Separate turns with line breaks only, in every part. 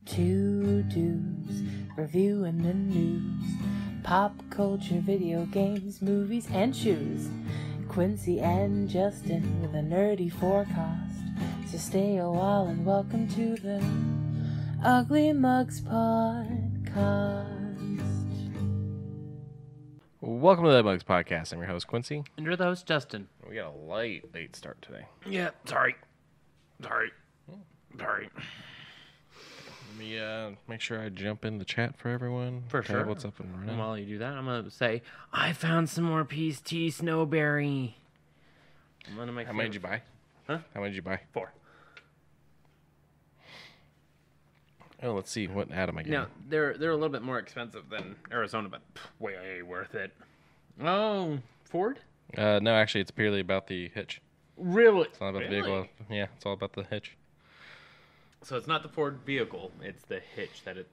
Two dudes reviewing the news, pop culture, video games, movies, and shoes. Quincy and Justin with a nerdy forecast. So stay a while and welcome to the Ugly Mugs Podcast.
Welcome to the Mugs Podcast. I'm your host, Quincy.
And you're the host, Justin.
We got a late start today.
Yeah, sorry.
Let me make sure I jump in the chat for everyone.
For sure.
What's up and running.
While you do that, I'm going to say, I found some more Peace Tea Snowberry. How
many did you buy?
Huh?
How many did you buy?
4.
Oh, let's see. What ad am I getting?
Now, they're a little bit more expensive than Arizona, but way worth it. Oh, Ford?
No, actually, it's purely about the hitch.
Really?
It's not about the vehicle. Yeah, it's all about the hitch.
So it's not the Ford vehicle, it's the hitch that it...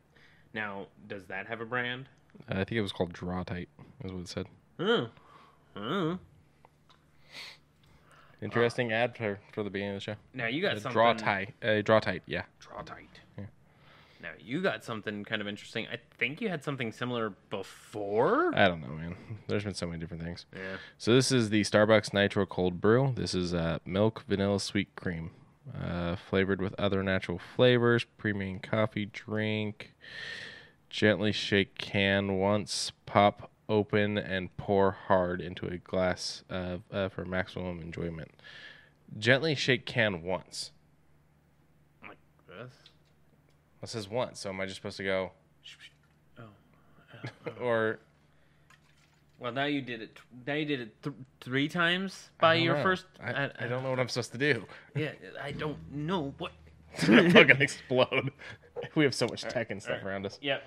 Now, does that have a brand?
I think it was called Draw Tight, is what it said. Interesting ad for the beginning of the show.
Now, you got something...
Draw Tight, yeah.
Draw Tight. Yeah. Now, you got something kind of interesting. I think you had something similar before?
I don't know, man. There's been so many different things.
Yeah.
So this is the Starbucks Nitro Cold Brew. This is milk, vanilla, sweet cream. Flavored with other natural flavors. Premium coffee drink. Gently shake can once. Pop open and pour hard into a glass for maximum enjoyment. Gently shake can once.
Like this?
It says once, so am I just supposed to go?
Oh.
Or...
Well, now you did it. Now you did it 3 times by your first.
I don't know what I'm supposed to do.
Yeah, I don't know what.
It's gonna fucking explode. We have so much tech and stuff around us.
Yep.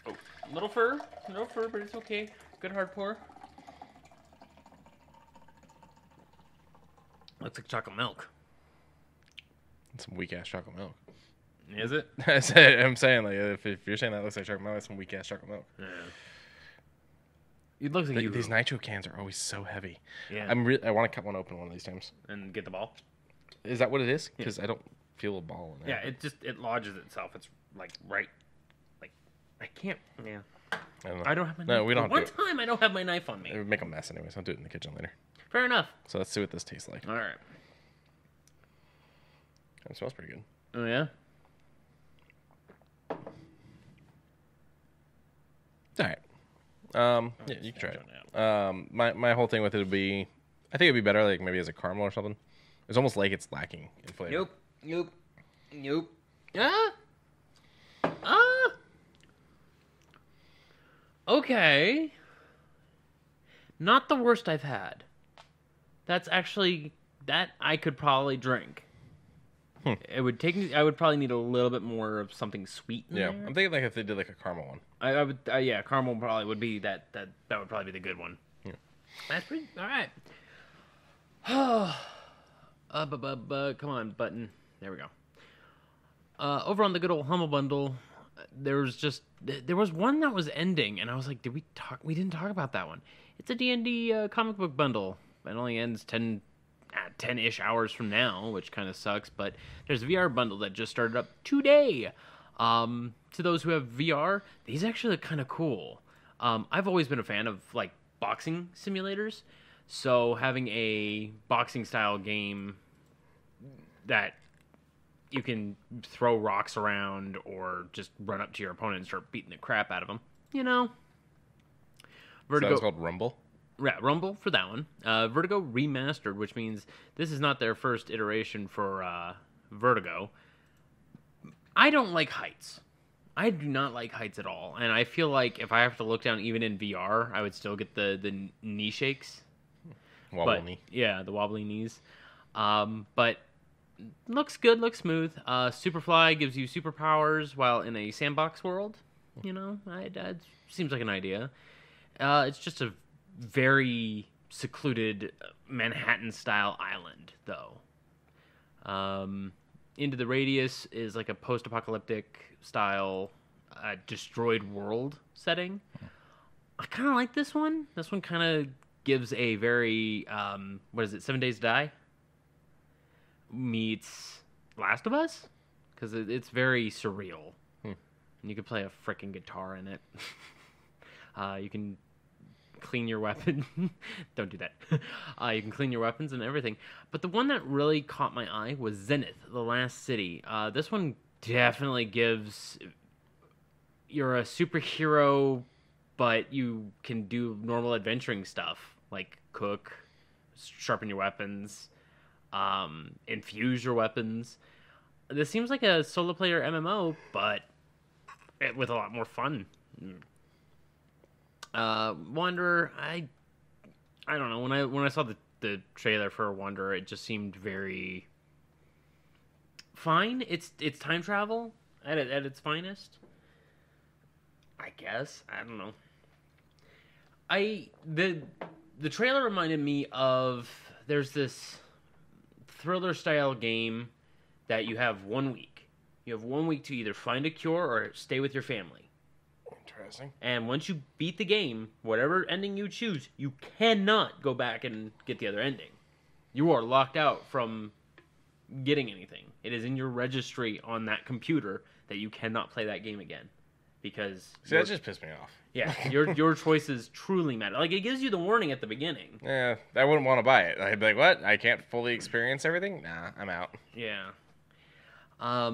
Oh, little fur, but it's okay. Good hard pour. Looks like chocolate milk.
It's some weak ass chocolate milk.
Is it?
I'm saying, like, if you're saying that looks like chocolate milk, that's some weak ass chocolate milk.
Yeah. It looks like
These nitro cans are always so heavy.
Yeah.
I want to cut one open one of these times.
And get the ball.
Is that what it is? Because I don't feel a ball in there.
Yeah, it lodges itself. It's like right. Like I can't. Yeah.
I don't
have my knife.
No, we don't.
One time I don't have my knife on me.
It would make a mess anyways. I'll do it in the kitchen later.
Fair enough.
So let's see what this tastes like.
All right.
It smells pretty good.
Oh yeah.
All right. Yeah, you can try it. My whole thing with it would be, I think it'd be better like maybe as a caramel or something. It's almost like it's lacking in flavor.
Nope. Okay. Not the worst I've had. That's actually that I could probably drink. It would take me. I would probably need a little bit more of something sweet in there.
I'm thinking like if they did like a caramel one.
I would. Yeah, caramel probably would be that would probably be the good one.
Yeah.
That's pretty. All right. Come on, button. There we go. Over on the good old Humble Bundle, there was one that was ending, and I was like, did we talk? We didn't talk about that one. It's a D&D comic book bundle. It only ends 10-ish hours from now, which kind of sucks, but there's a VR bundle that just started up today. To those who have VR, these actually look kind of cool. I've always been a fan of like boxing simulators, so having a boxing style game that you can throw rocks around or just run up to your opponent and start beating the crap out of them, Vertigo.
So it's called Rumble?
Yeah, Rumble for that one. Vertigo Remastered, which means this is not their first iteration for Vertigo. I don't like heights. I do not like heights at all. And I feel like if I have to look down even in VR, I would still get the knee shakes.
Wobbly knee.
Yeah, the wobbly knees. But looks good, looks smooth. Superfly gives you superpowers while in a sandbox world. It seems like an idea. It's just a very secluded Manhattan-style island, though. Into the Radius is like a post-apocalyptic style destroyed world setting. I kind of like this one. This one kind of gives a very, 7 Days to Die meets Last of Us because it's very surreal.
Hmm.
And you can play a freaking guitar in it. You can clean your weapon. Don't do that. You can clean your weapons and everything. But the one that really caught my eye was Zenith, the Last City. This one definitely gives... You're a superhero, but you can do normal adventuring stuff, like cook, sharpen your weapons, infuse your weapons. This seems like a solo player MMO, but with a lot more fun. Wanderer, I don't know. When I saw the trailer for Wanderer, it just seemed very fine. It's time travel at its finest, I guess. I don't know. The trailer reminded me of, there's this thriller style game that you have 1 week. You have 1 week to either find a cure or stay with your family.
Interesting.
And once you beat the game, whatever ending you choose, you cannot go back and get the other ending. You are locked out from getting anything. It is in your registry on that computer that you cannot play that game again. Because...
See, that just pissed me off.
Yeah, your choices truly matter. Like, it gives you the warning at the beginning.
Yeah, I wouldn't want to buy it. I'd be like, what? I can't fully experience everything? Nah, I'm out.
Yeah. I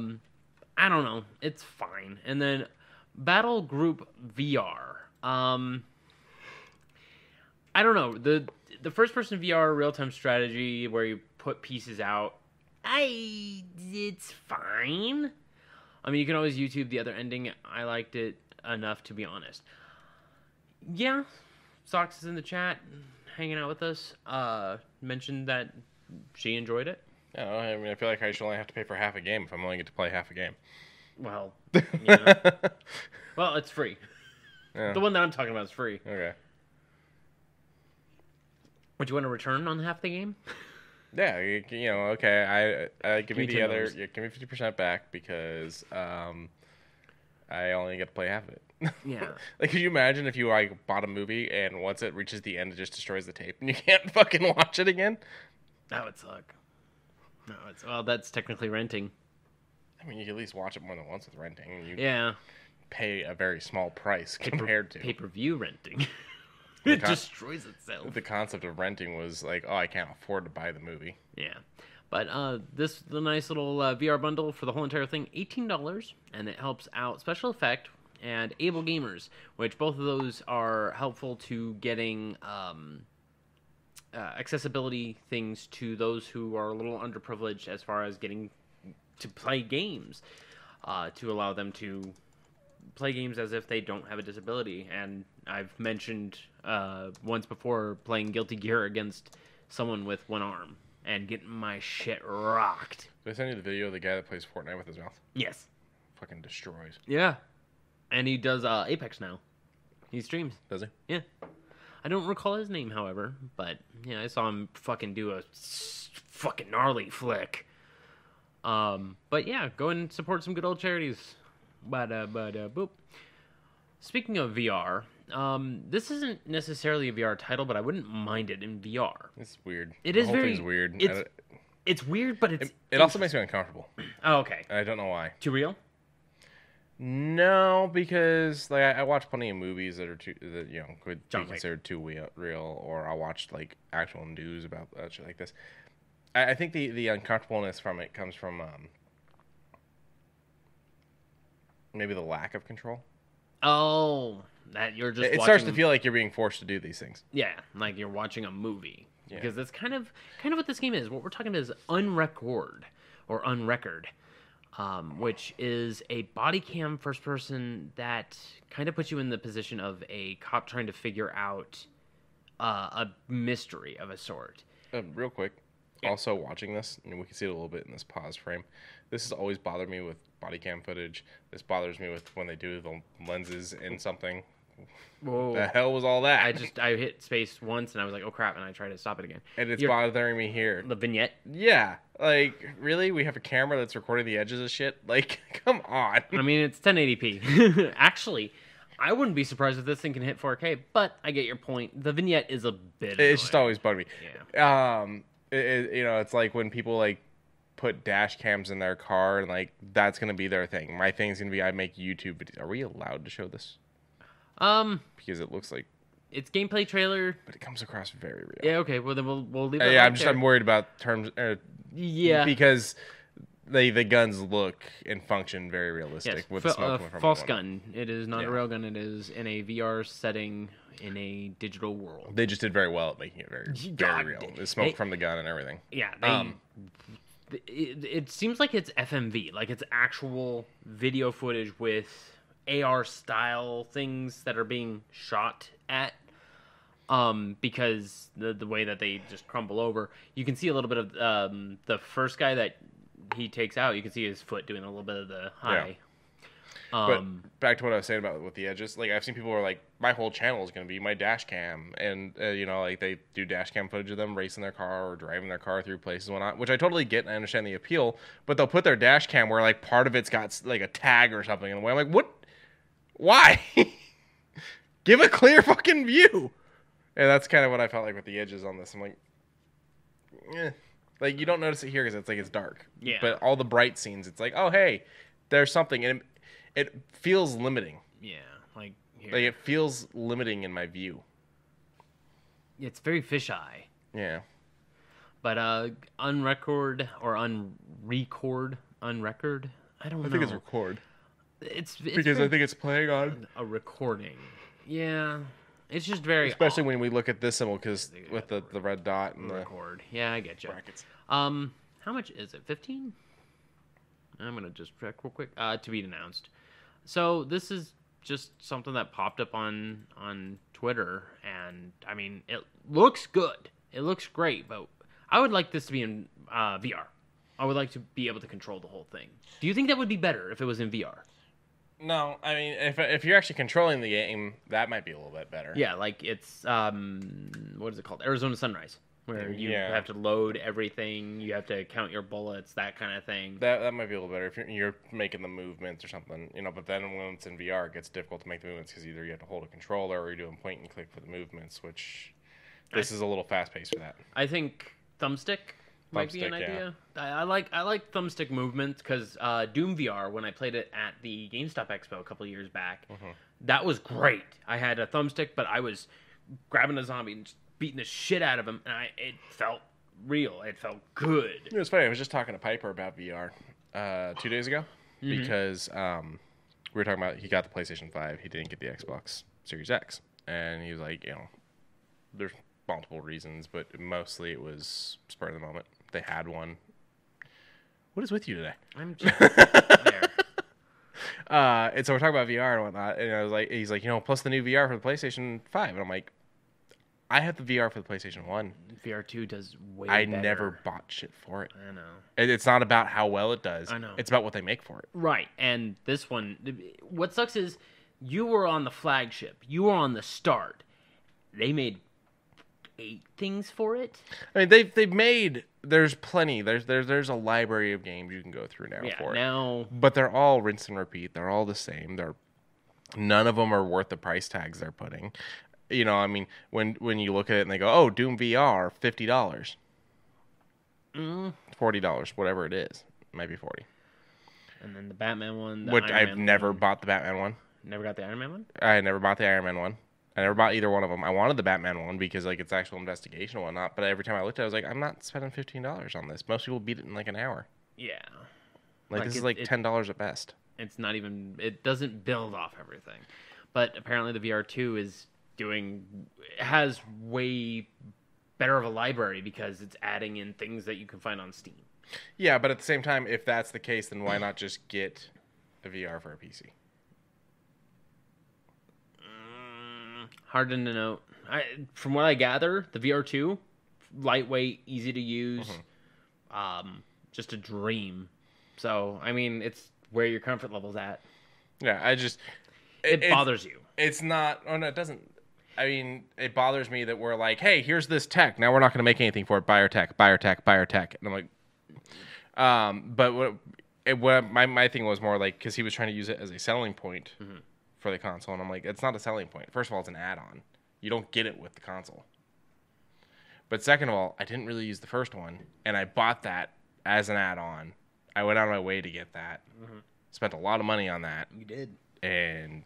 don't know. It's fine. And then Battle Group VR. I don't know. The first person VR real-time strategy where you put pieces out, it's fine. I mean, you can always YouTube the other ending. I liked it enough, to be honest. Yeah, Socks is in the chat, hanging out with us. Mentioned that she enjoyed it.
Yeah, I mean, I feel like I should only have to pay for half a game if I'm only get to play half a game.
Well, yeah. Well, it's free.
Yeah.
The one that I'm talking about is free.
Okay.
Would you want to return on half the game?
Yeah, you know, okay. I give me the other.
$10.
Yeah, give me 50% back because I only get to play half of it.
Yeah.
Like, could you imagine if you like bought a movie and once it reaches the end, it just destroys the tape and you can't fucking watch it again?
That would suck. No, well, that's technically renting.
I mean, you can at least watch it more than once with renting. You
Yeah.
pay a very small price compared to
pay-per-view renting. It destroys itself.
The concept of renting was like, oh, I can't afford to buy the movie.
Yeah. But the nice little VR bundle for the whole entire thing, $18, and it helps out Special Effect and Able Gamers, which both of those are helpful to getting accessibility things to those who are a little underprivileged as far as getting to play games, to allow them to play games as if they don't have a disability. And I've mentioned once before playing Guilty Gear against someone with one arm and getting my shit rocked.
Did I send you the video of the guy that plays Fortnite with his mouth?
Yes.
Fucking destroys.
Yeah. And he does Apex now. He streams.
Does he?
Yeah. I don't recall his name, however, but yeah, I saw him fucking do a fucking gnarly flick. But yeah, go and support some good old charities. Boop. Speaking of VR, this isn't necessarily a VR title, but I wouldn't mind it in VR.
It's weird.
It
the
is
whole
very
thing's weird.
It's weird, but
it also makes me uncomfortable.
Oh, okay.
I don't know why.
Too real?
No, because like I watch plenty of movies that are could be considered too real, or I'll watch like actual news about shit like this. I think the uncomfortableness from it comes from maybe the lack of control.
Oh, that you're just.
It starts to feel like you're being forced to do these things.
Yeah, like you're watching a movie.
Yeah.
Because that's kind of what this game is. What we're talking about is Unrecord, which is a body cam first person that kind of puts you in the position of a cop trying to figure out a mystery of a sort.
Real quick, also watching this, and we can see it a little bit in this pause frame. This has always bothered me with body cam footage. This bothers me with when they do the lenses in something.
Whoa.
The hell was all that?
I hit space once and I was like, oh crap, and I tried to stop it again.
And it's bothering me here.
The vignette?
Yeah. Like, really? We have a camera that's recording the edges of shit? Like, come on.
I mean, it's 1080p. Actually, I wouldn't be surprised if this thing can hit 4K, but I get your point. The vignette is a bit annoying.
It's just always bugged me.
Yeah.
It's like when people like put dash cams in their car and like that's gonna be their thing. My thing's gonna be I make YouTube videos. Are we allowed to show this? Because it looks like
it's gameplay trailer,
but it comes across very real.
Yeah, okay. Well, then we'll leave it.
Yeah,
right
I'm worried about terms.
Yeah,
because the guns look and function very realistic with the smoke coming from
false gun. It is not a real gun. It is in a VR setting in a digital world.
They just did very well at making it very real. The smoke from the gun and everything.
Yeah, it seems like it's FMV, like it's actual video footage with AR style things that are being shot at. Because the way that they just crumble over, you can see a little bit of the first guy that he takes out. You can see his foot doing a little bit of the high.
But back to what I was saying about with the edges, like I've seen people who are like, my whole channel is going to be my dash cam, and like they do dash cam footage of them racing their car or driving their car through places and whatnot, which I totally get and I understand the appeal. But they'll put their dash cam where like part of it's got like a tag or something in the way. I'm like, what? Why? Give a clear fucking view. And that's kind of what I felt like with the edges on this. I'm like, like you don't notice it here because it's dark.
Yeah.
But all the bright scenes, it's like, oh hey, there's something, and it feels limiting.
Yeah, like here.
Like it feels limiting in my view.
It's very fisheye.
Yeah.
But unrecord or unrecord, I don't know.
I think it's record.
It's
because I think it's playing on
a recording. Yeah. It's just very
especially when we look at this symbol because with the red dot and
record. Yeah, I get you.
Brackets.
How much is it? 15? I'm gonna just check real quick. To be announced. So this is just something that popped up on Twitter, and I mean it looks good. It looks great, but I would like this to be in VR. I would like to be able to control the whole thing. Do you think that would be better if it was in VR?
No, I mean, if you're actually controlling the game, that might be a little bit better.
Yeah, like it's, what is it called? Arizona Sunrise, where you have to load everything, you have to count your bullets, that kind of thing.
That might be a little better if you're making the movements or something, but then when it's in VR, it gets difficult to make the movements because either you have to hold a controller or you're doing point and click for the movements, which this is a little fast-paced for that.
I think thumbstick might be an idea. Yeah. I like thumbstick movements because Doom VR, when I played it at the GameStop Expo a couple of years back, that was great. I had a thumbstick, but I was grabbing a zombie and just beating the shit out of him, and it felt real. It felt good.
It was funny. I was just talking to Piper about VR 2 days ago because we were talking about he got the PlayStation 5. He didn't get the Xbox Series X. And he was like, there's multiple reasons, but mostly it was spur of the moment. They had one. What is with you today?
I'm just there.
And so we're talking about VR and whatnot, and I was like, he's like, plus the new VR for the PlayStation 5, and I'm like, I have the VR for the PlayStation 1.
VR 2 does way
I
better.
never bought shit for it.
I know.
It's not about how well it does.
I know.
It's about what they make for it.
Right, and this one, what sucks is you were on the flagship. You were on the start. They made 8 things for it.
I mean, they've made. There's plenty. There's a library of games you can go through now for it. But they're all rinse and repeat. They're all the same. None of them are worth the price tags they're putting. I mean, when you look at it and they go, oh, Doom VR, $50, $40, whatever it is, it might be $40.
And then the Batman one,
which I've never bought the Batman one.
Never got the Iron Man one.
I never bought the Iron Man one. I never bought either one of them. I wanted the Batman one because it's actual investigation and whatnot. But every time I looked at it, I was like, I'm not spending $15 on this. Most people beat it in like an hour.
Yeah.
This is like $10 at best.
It's not even. It doesn't build off everything. But apparently the VR2 has way better of a library because it's adding in things that you can find on Steam.
Yeah, but at the same time, if that's the case, then why not just get a VR for a PC?
Hard to know. From what I gather, the VR2, lightweight, easy to use, just a dream. So, I mean, it's where your comfort level's at.
Yeah,
it bothers you.
It's not. Oh no, it doesn't. I mean, it bothers me that we're like, hey, here's this tech. Now we're not going to make anything for it. Buy our tech. And I'm like, but my thing was more like because he was trying to use it as a selling point. For the console, and I'm like, it's not a selling point. First of all, it's an add-on. You don't get it with the console. But second of all, I didn't really use the first one, and I bought that as an add-on. I went out of my way to get that. Mm-hmm. Spent a lot of money on that.
You did.
And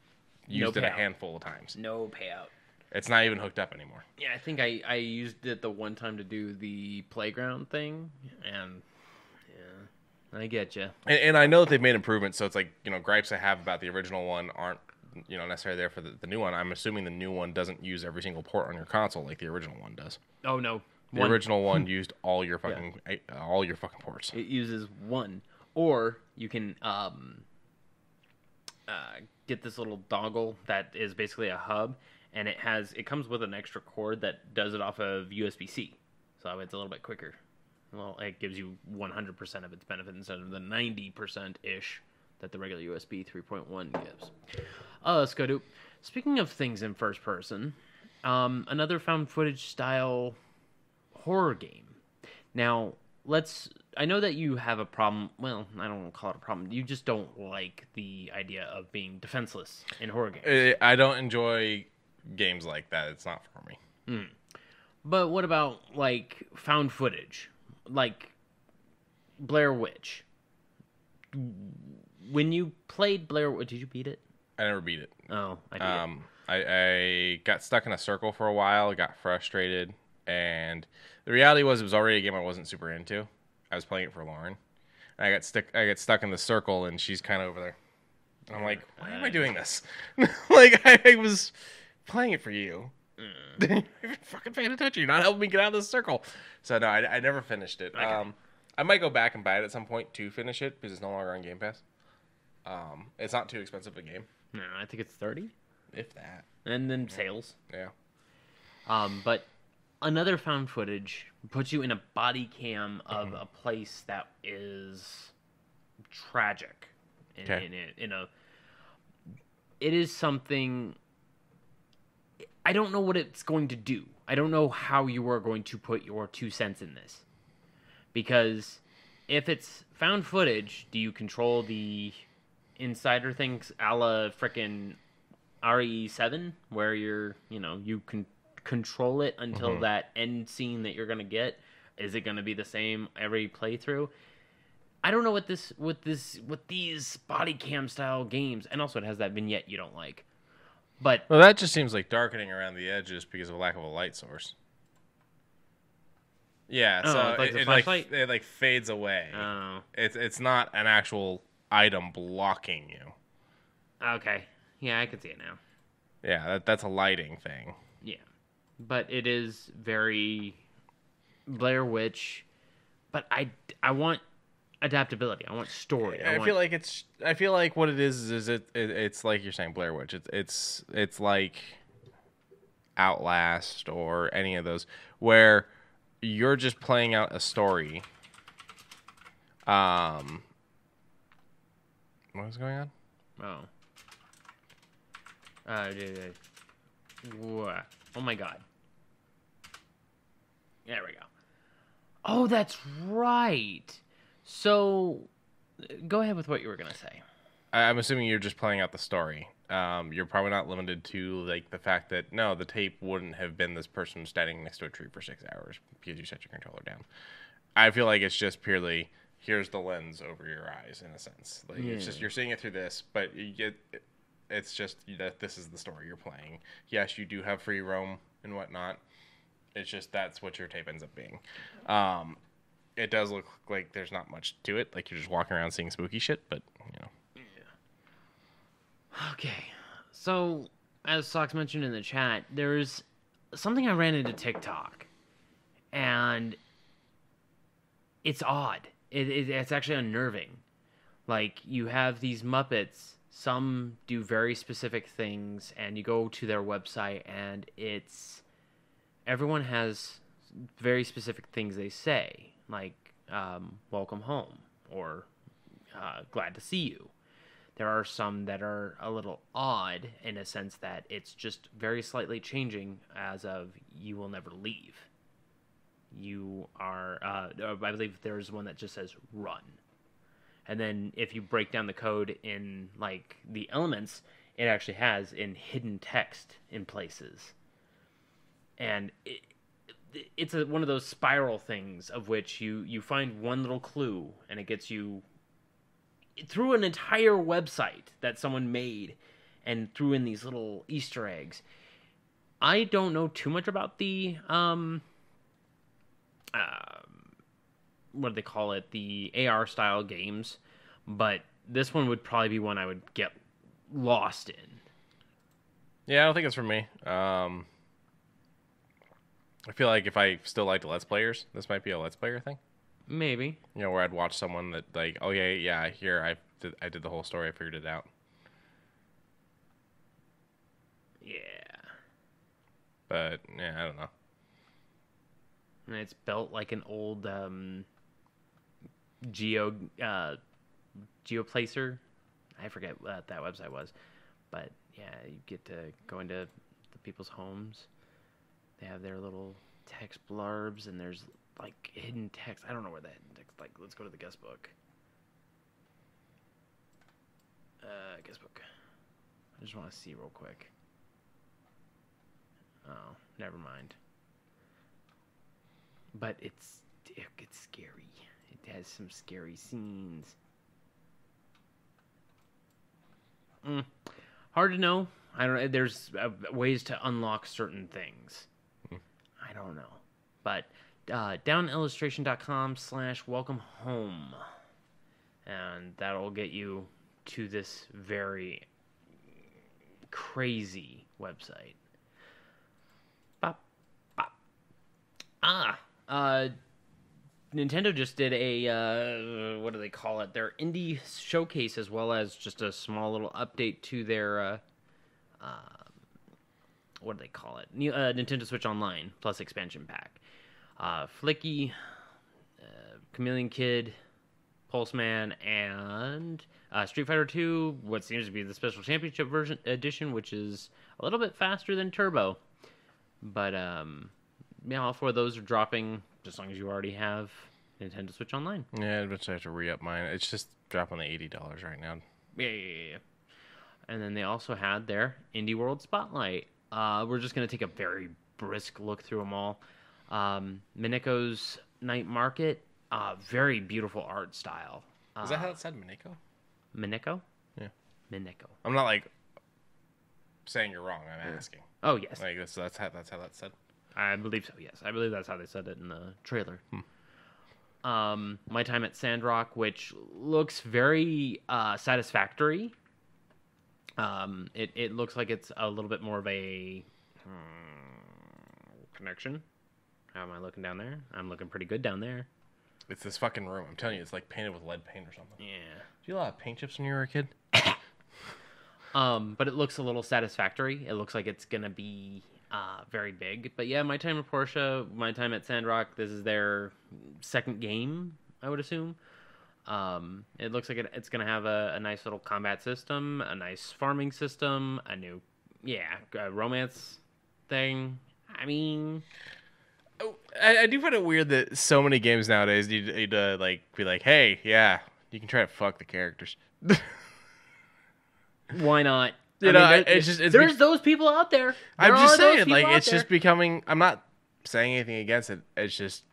used it a handful of times.
No payout.
It's not even hooked up anymore.
Yeah, I think I used it the one time to do the playground thing, and yeah, I get you.
And I know that they've made improvements, so it's like, gripes I have about the original one aren't, necessarily there for the new one. I'm assuming the new one doesn't use every single port on your console like the original one does.
Oh no,
the original one used all your fucking ports. It
uses one, or you can get this little dongle that is basically a hub, and it comes with an extra cord that does it off of USB-C, so it's a little bit quicker. Well, it gives you 100% of its benefit instead of the 90%-ish that the regular USB 3.1 gives. Let's go to... Speaking of things in first person, another found footage style horror game. Now, I know that you have a problem... Well, I don't want to call it a problem. You just don't like the idea of being defenseless in horror games.
I don't enjoy games like that. It's not for me.
But what about, found footage? Like Blair Witch. When you played Blair Witch, did you beat it?
I never beat it.
Oh, I did.
I got stuck in a circle for a while, got frustrated, and the reality was it was already a game I wasn't super into. I was playing it for Lauren. And I get stuck in the circle, and she's kind of over there. And I'm like, why am I doing this? I was playing it for you. You're fucking paying attention. You're not helping me get out of this circle. So no, I never finished it. Okay. I might go back and buy it at some point to finish it because it's no longer on Game Pass. It's not too expensive a game.
No, I think it's 30,
if that.
And then sales.
Yeah.
But another found footage puts you in a body cam of a place that is tragic. It is something. I don't know what it's going to do. I don't know how you are going to put your 2 cents in this. Because if it's found footage, do you control the insider things a la frickin' RE7? Where you can control it until that end scene that you're going to get? Is it going to be the same every playthrough? I don't know what these body cam style games, and also it has that vignette you don't like. But
well, that just seems like darkening around the edges because of lack of a light source. Yeah, so it fades away.
Oh.
It's not an actual item blocking you.
Okay. Yeah, I can see it now.
Yeah, that's a lighting thing.
Yeah. But it is very Blair Witch, but I want adaptability. I want story.
I feel like what it is it's like you're saying Blair Witch. It's like Outlast or any of those where you're just playing out a story. What is going on?
Oh my god. There we go. Oh, that's right. So, go ahead with what you were going to say.
I'm assuming you're just playing out the story. You're probably not limited to the fact that the tape wouldn't have been this person standing next to a tree for 6 hours because you set your controller down. I feel like it's just purely here's the lens over your eyes in a sense. It's just you're seeing it through this, but it's just that this is the story you're playing. Yes, you do have free roam and whatnot. It's just that's what your tape ends up being. It does look like there's not much to it. Like you're just walking around seeing spooky shit, but
Yeah. Okay. So, as Socks mentioned in the chat, there's something I ran into TikTok. And it's odd. It's actually unnerving. Like, you have these Muppets. Some do very specific things, and you go to their website, and everyone has very specific things they say. Like, welcome home, or glad to see you. There are some that are a little odd in a sense that it's just very slightly changing as of you will never leave. You are, I believe there's one that just says run. And then if you break down the code in the elements, it actually has in hidden text in places. And it's one of those spiral things of which you find one little clue and it gets you through an entire website that someone made and threw in these little Easter eggs. I don't know too much about the what do they call it? The AR style games, but this one would probably be one I would get lost in.
Yeah, I don't think it's for me. I feel like if I still liked Let's Players, this might be a Let's Player thing.
Maybe.
You know, where I'd watch someone that like, oh yeah, here I did the whole story, I figured it out.
Yeah.
But yeah, I don't know.
And it's built like an old GeoPlacer. I forget what that website was, but yeah, you get to go into the people's homes. They have their little text blurbs, and there's like hidden text. I don't know where that text. Like, let's go to the guest book. Guest book. I just want to see real quick. Oh, never mind. But it's scary. It has some scary scenes. Hard to know. I don't know. There's ways to unlock certain things. I don't know. But downillustration.com/welcome home. And that'll get you to this very crazy website. Nintendo just did a, what do they call it? Their indie showcase, as well as just a small little update to their, what do they call it? Nintendo Switch Online plus expansion pack. Flicky, Chameleon Kid, Pulseman, and Street Fighter 2, what seems to be the Special Championship version edition, which is a little bit faster than Turbo. But, yeah, all four of those are dropping as long as you already have Nintendo Switch Online.
Yeah, eventually I have to re-up mine. It's just dropping the $80 right now.
Yeah. And then they also had their Indie World Spotlight. We're just going to take a very brisk look through them all. Mineko's Night Market, very beautiful art style.
Is that how it said, Mineko?
Mineko?
Yeah.
Mineko.
I'm not, like, saying you're wrong. I'm asking.
Oh, yes.
Like, that's how that's said.
I believe so, yes. I believe that's how they said it in the trailer. My Time at Sandrock, which looks very satisfactory. It looks like it's a little bit more of a connection. How am I looking down there? I'm looking pretty good down there.
It's this fucking room. I'm telling you, it's like painted with lead paint or something.
Yeah.
Did you have a lot of paint chips when you were a kid?
But it looks a little satisfactory. It looks like it's gonna be very big. But yeah, My Time at Porsche, My Time at Sandrock, this is their second game, I would assume. It looks like it's going to have a nice little combat system, a nice farming system, a new, romance thing. I mean...
Oh, I do find it weird that so many games nowadays need to like be like, hey, yeah, you can try to fuck the characters.
Why not?
There's
those people out there.
I'm just saying, like, it's just becoming. I'm not saying anything against it. It's just,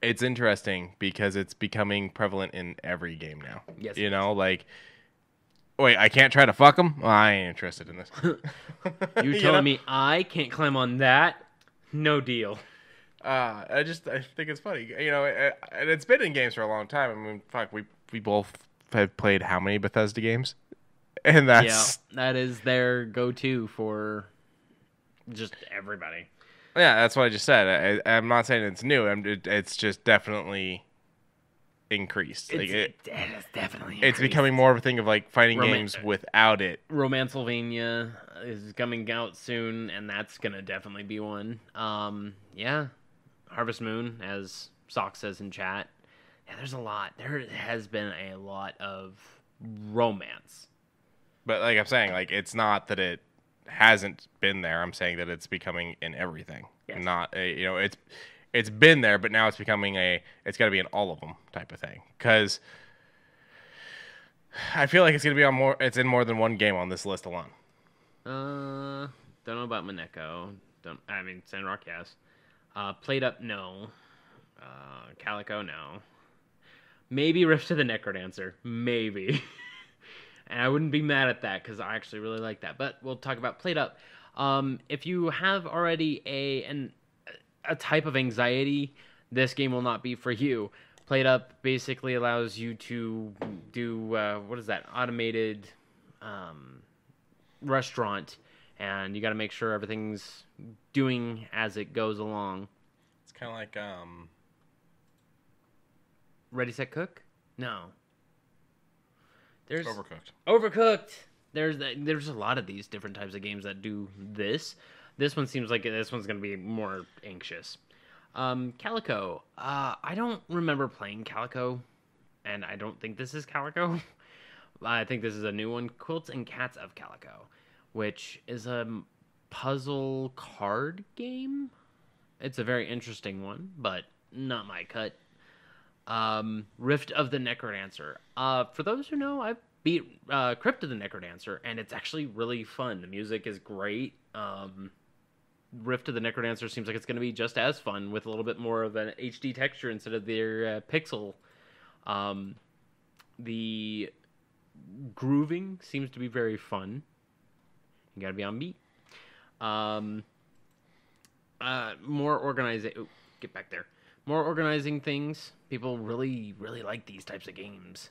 it's interesting because it's becoming prevalent in every game now.
Yes,
you know, like, wait, I can't try to fuck them? Well, I ain't interested in this.
You telling me I can't climb on that? No deal.
I think it's funny, you know, and it's been in games for a long time. I mean, fuck, we both have played how many Bethesda games? And
that is their go-to for just everybody.
Yeah, that's what I just said. I'm not saying it's new. It's just definitely increased.
It is definitely increased.
It's becoming more of a thing of like fighting games without it.
Romancevania is coming out soon, and that's gonna definitely be one. Yeah, Harvest Moon, as Sock says in chat. Yeah, there's a lot. There has been a lot of romance.
But like I'm saying, like it's not that it hasn't been there. I'm saying that it's becoming in everything.
Yes.
Not it's been there, but now it's becoming it's got to be in all of them type of thing. Because I feel like it's gonna be on more. It's in more than one game on this list alone.
Don't know about Mineko. Sandrock, yes. Played Up, no. Calico, no. Maybe Rift of the Necrodancer. Maybe. And I wouldn't be mad at that because I actually really like that. But we'll talk about Played Up. If you have already a type of anxiety, this game will not be for you. Played Up basically allows you to do, what is that, automated restaurant. And you got to make sure everything's doing as it goes along.
It's kind of like...
Ready, Set, Cook? No. There's
Overcooked.
There's a lot of these different types of games that do this. This one seems like this one's going to be more anxious. Calico. I don't remember playing Calico, and I don't think this is Calico. I think this is a new one, Quilts and Cats of Calico, which is a puzzle card game. It's a very interesting one, but not my cut. Rift of the Necrodancer. For those who know, I beat Crypt of the Necrodancer, and it's actually really fun. The music is great. Rift of the Necrodancer seems like it's going to be just as fun with a little bit more of an HD texture instead of their pixel. The grooving seems to be very fun. You got to be on beat. More organizing. Get back there. More organizing things. People really, really like these types of games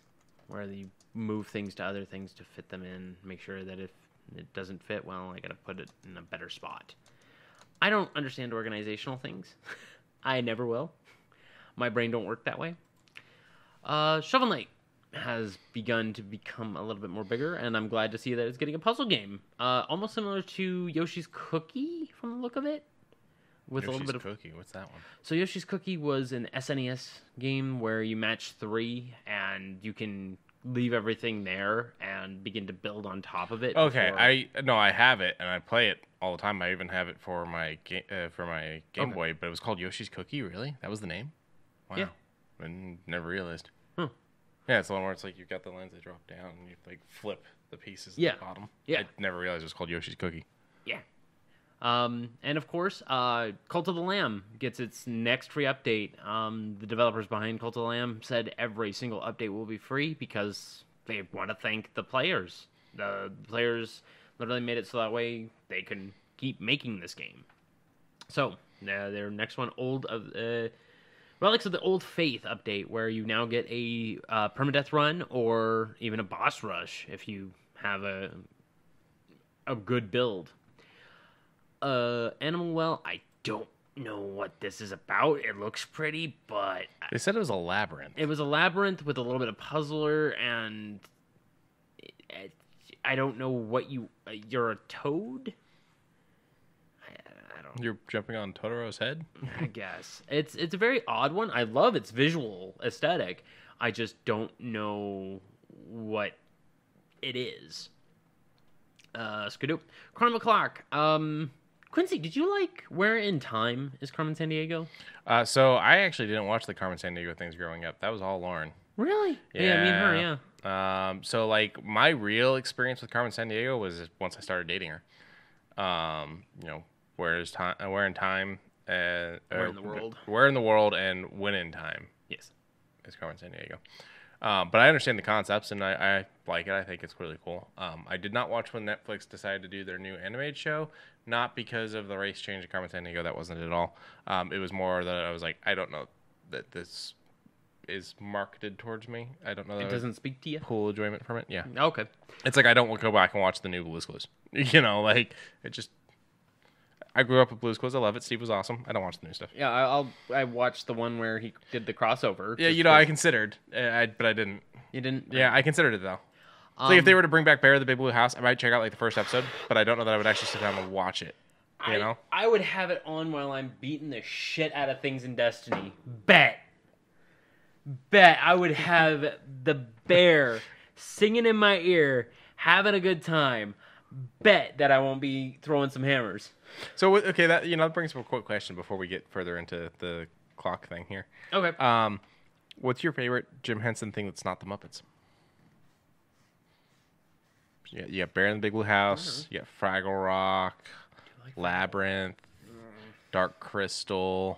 where you move things to other things to fit them in. Make sure that if it doesn't fit, well, I got to put it in a better spot. I don't understand organizational things. I never will. My brain don't work that way. Shovel Knight has begun to become a little bit more bigger, and I'm glad to see that it's getting a puzzle game. Almost similar to Yoshi's Cookie from the look of it. With
Yoshi's
a little bit of
Cookie. What's that one?
So Yoshi's Cookie was an SNES game where you match 3 and you can leave everything there and begin to build on top of it.
Okay, I have it and I play it all the time. I even have it for my Game Boy, but it was called Yoshi's Cookie. Really? That was the name? Wow.
Yeah.
I never realized.
Huh.
Yeah, it's the one where it's like you've got the lines that drop down and you like flip the pieces
Yeah.
at the bottom.
Yeah.
I never realized it was called Yoshi's Cookie.
Yeah. And of course, Cult of the Lamb gets its next free update. The developers behind Cult of the Lamb said every single update will be free because they want to thank the players. The players literally made it so that way they can keep making this game. So, their next one, Relics of the Old Faith update, where you now get a permadeath run or even a boss rush if you have a good build. Animal Well, I don't know what this is about. It looks pretty, but
They said it was a labyrinth.
it was a labyrinth with a little bit of puzzler, and I don't know what you're a toad? I don't.
You're jumping on Totoro's head?
I guess it's a very odd one. I love its visual aesthetic. I just don't know what it is. Skadoop. Chrono Clock. Quincy, did you like Where in Time is Carmen Sandiego?
So I actually didn't watch the Carmen Sandiego things growing up. That was all Lauren.
Really? Yeah, me and her, yeah.
So like my real experience with Carmen Sandiego was once I started dating her. Where in Time,
Where in the World.
Where in the World, and When in Time.
Yes.
Is Carmen Sandiego. But I understand the concepts, and I like it. I think it's really cool. I did not watch when Netflix decided to do their new animated show, not because of the race change of Carmen Sandiego. That wasn't it at all. It was more that I was like, I don't know that this is marketed towards me. I don't know that
It doesn't speak to you?
pull enjoyment from it. Yeah.
Okay.
It's like I don't go back and watch the new Blue's Clues. Like it just... I grew up with Blue's Clues. I love it. Steve was awesome. I don't watch the new stuff.
Yeah, I watched the one where he did the crossover.
Yeah, I considered, but I didn't.
You didn't?
Yeah, I considered it though. So if they were to bring back Bear of the Big Blue House, I might check out like the first episode, but I don't know that I would actually sit down and watch it.
I would have it on while I'm beating the shit out of things in Destiny. Bet I would have the bear singing in my ear, having a good time. Bet that I won't be throwing some hammers.
So okay, that brings up a quick question before we get further into the clock thing here.
Okay.
What's your favorite Jim Henson thing that's not the Muppets? You got Bear in the Big Blue House. You got Fraggle Rock, Labyrinth. Dark Crystal.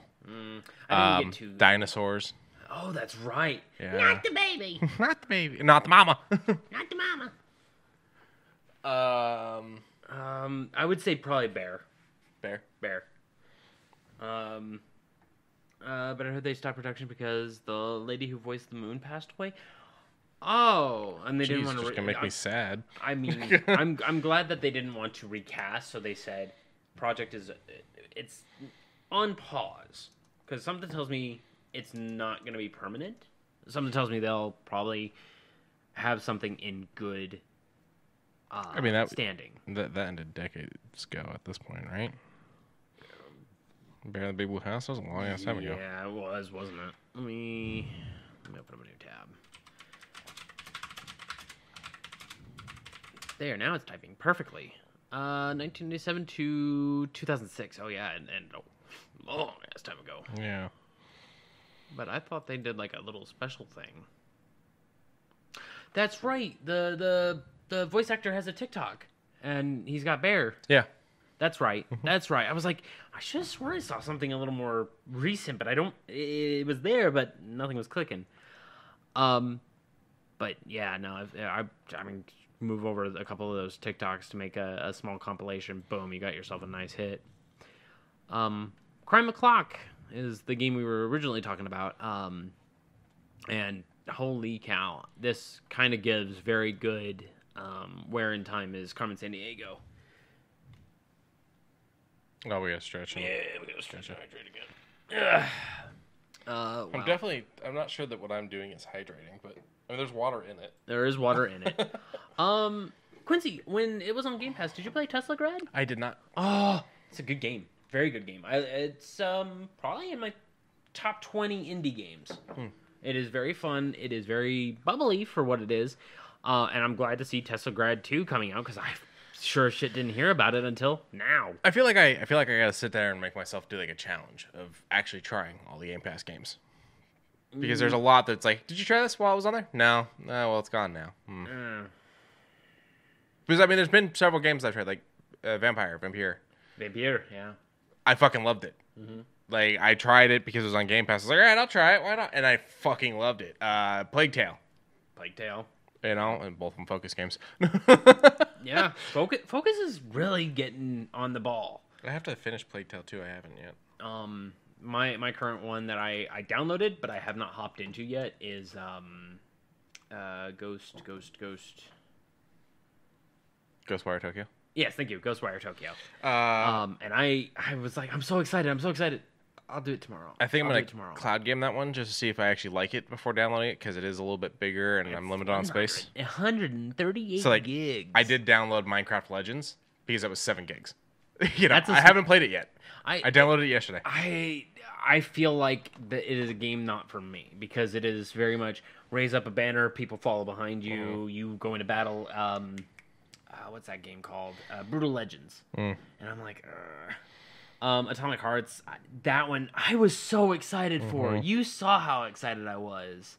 I didn't get to
Dinosaurs.
Oh, that's right.
Yeah.
Not the baby.
Not the baby. Not the mama.
Not the mama. I would say probably Bear. Bear. But I heard they stopped production because the lady who voiced the moon passed away. Oh, and they didn't want to.
Just gonna make me sad.
I mean, I'm glad that they didn't want to recast, so they said project it's on pause because something tells me it's not gonna be permanent. Something tells me they'll probably have something in good. Standing.
That ended decades ago at this point, right? Bear in the Big Blue House? That was a long ass time ago.
Yeah, it was, wasn't it? Let me open up a new tab. There, now it's typing perfectly. 1997 to 2006. Oh yeah, and a long ass time ago.
Yeah.
But I thought they did like a little special thing. That's right. The voice actor has a TikTok, and he's got Bear.
Yeah.
That's right. That's right. I was like, I should have sworn I saw something a little more recent, but I don't. It was there, but nothing was clicking. But yeah, no. I mean, move over a couple of those TikToks to make a small compilation. Boom, you got yourself a nice hit. Crime O'Clock is the game we were originally talking about. And holy cow, this kind of gives very good where in time is Carmen Sandiego.
Oh, we gotta stretch.
Yeah, we gotta stretch and hydrate again.
Wow. I'm not sure that what I'm doing is hydrating, but I mean, there's water in it.
There is water in it. Quincy, when it was on Game Pass, did you play Tesla Grad?
I did not.
Oh, it's a good game. Very good game. It's probably in my top 20 indie games. It is very fun. It is very bubbly for what it is. And I'm glad to see Tesla Grad 2 coming out because I sure as shit didn't hear about it until now.
I feel like I gotta sit there and make myself do like a challenge of actually trying all the Game Pass games. Because there's a lot that's like, did you try this while it was on there? No. Well, it's gone now. Because I mean, there's been several games I've tried, like Vampire,
yeah.
I fucking loved it. Like, I tried it because it was on Game Pass. I was like, all right, I'll try it. Why not? And I fucking loved it. Plague Tale. You know, and both of them Focus games.
Yeah, Focus is really getting on the ball.
I have to finish Plague Tale 2. I haven't yet.
My current one that I downloaded, but I have not hopped into yet is
Ghostwire Tokyo.
Yes, thank you, Ghostwire Tokyo. And I was like, I'm so excited. I'll do it tomorrow.
I think I'm going to cloud game that one just to see if I actually like it before downloading it because it is a little bit bigger and I'm limited on space.
138
so, like,
gigs.
I did download Minecraft Legends because it was 7 gigs. You know, I haven't played it yet. I downloaded it yesterday.
I feel like that it is a game not for me because it is very much raise up a banner, people follow behind you, you go into battle. What's that game called? Brutal Legends. And I'm like, Atomic Hearts, that one I was so excited for. You saw how excited I was.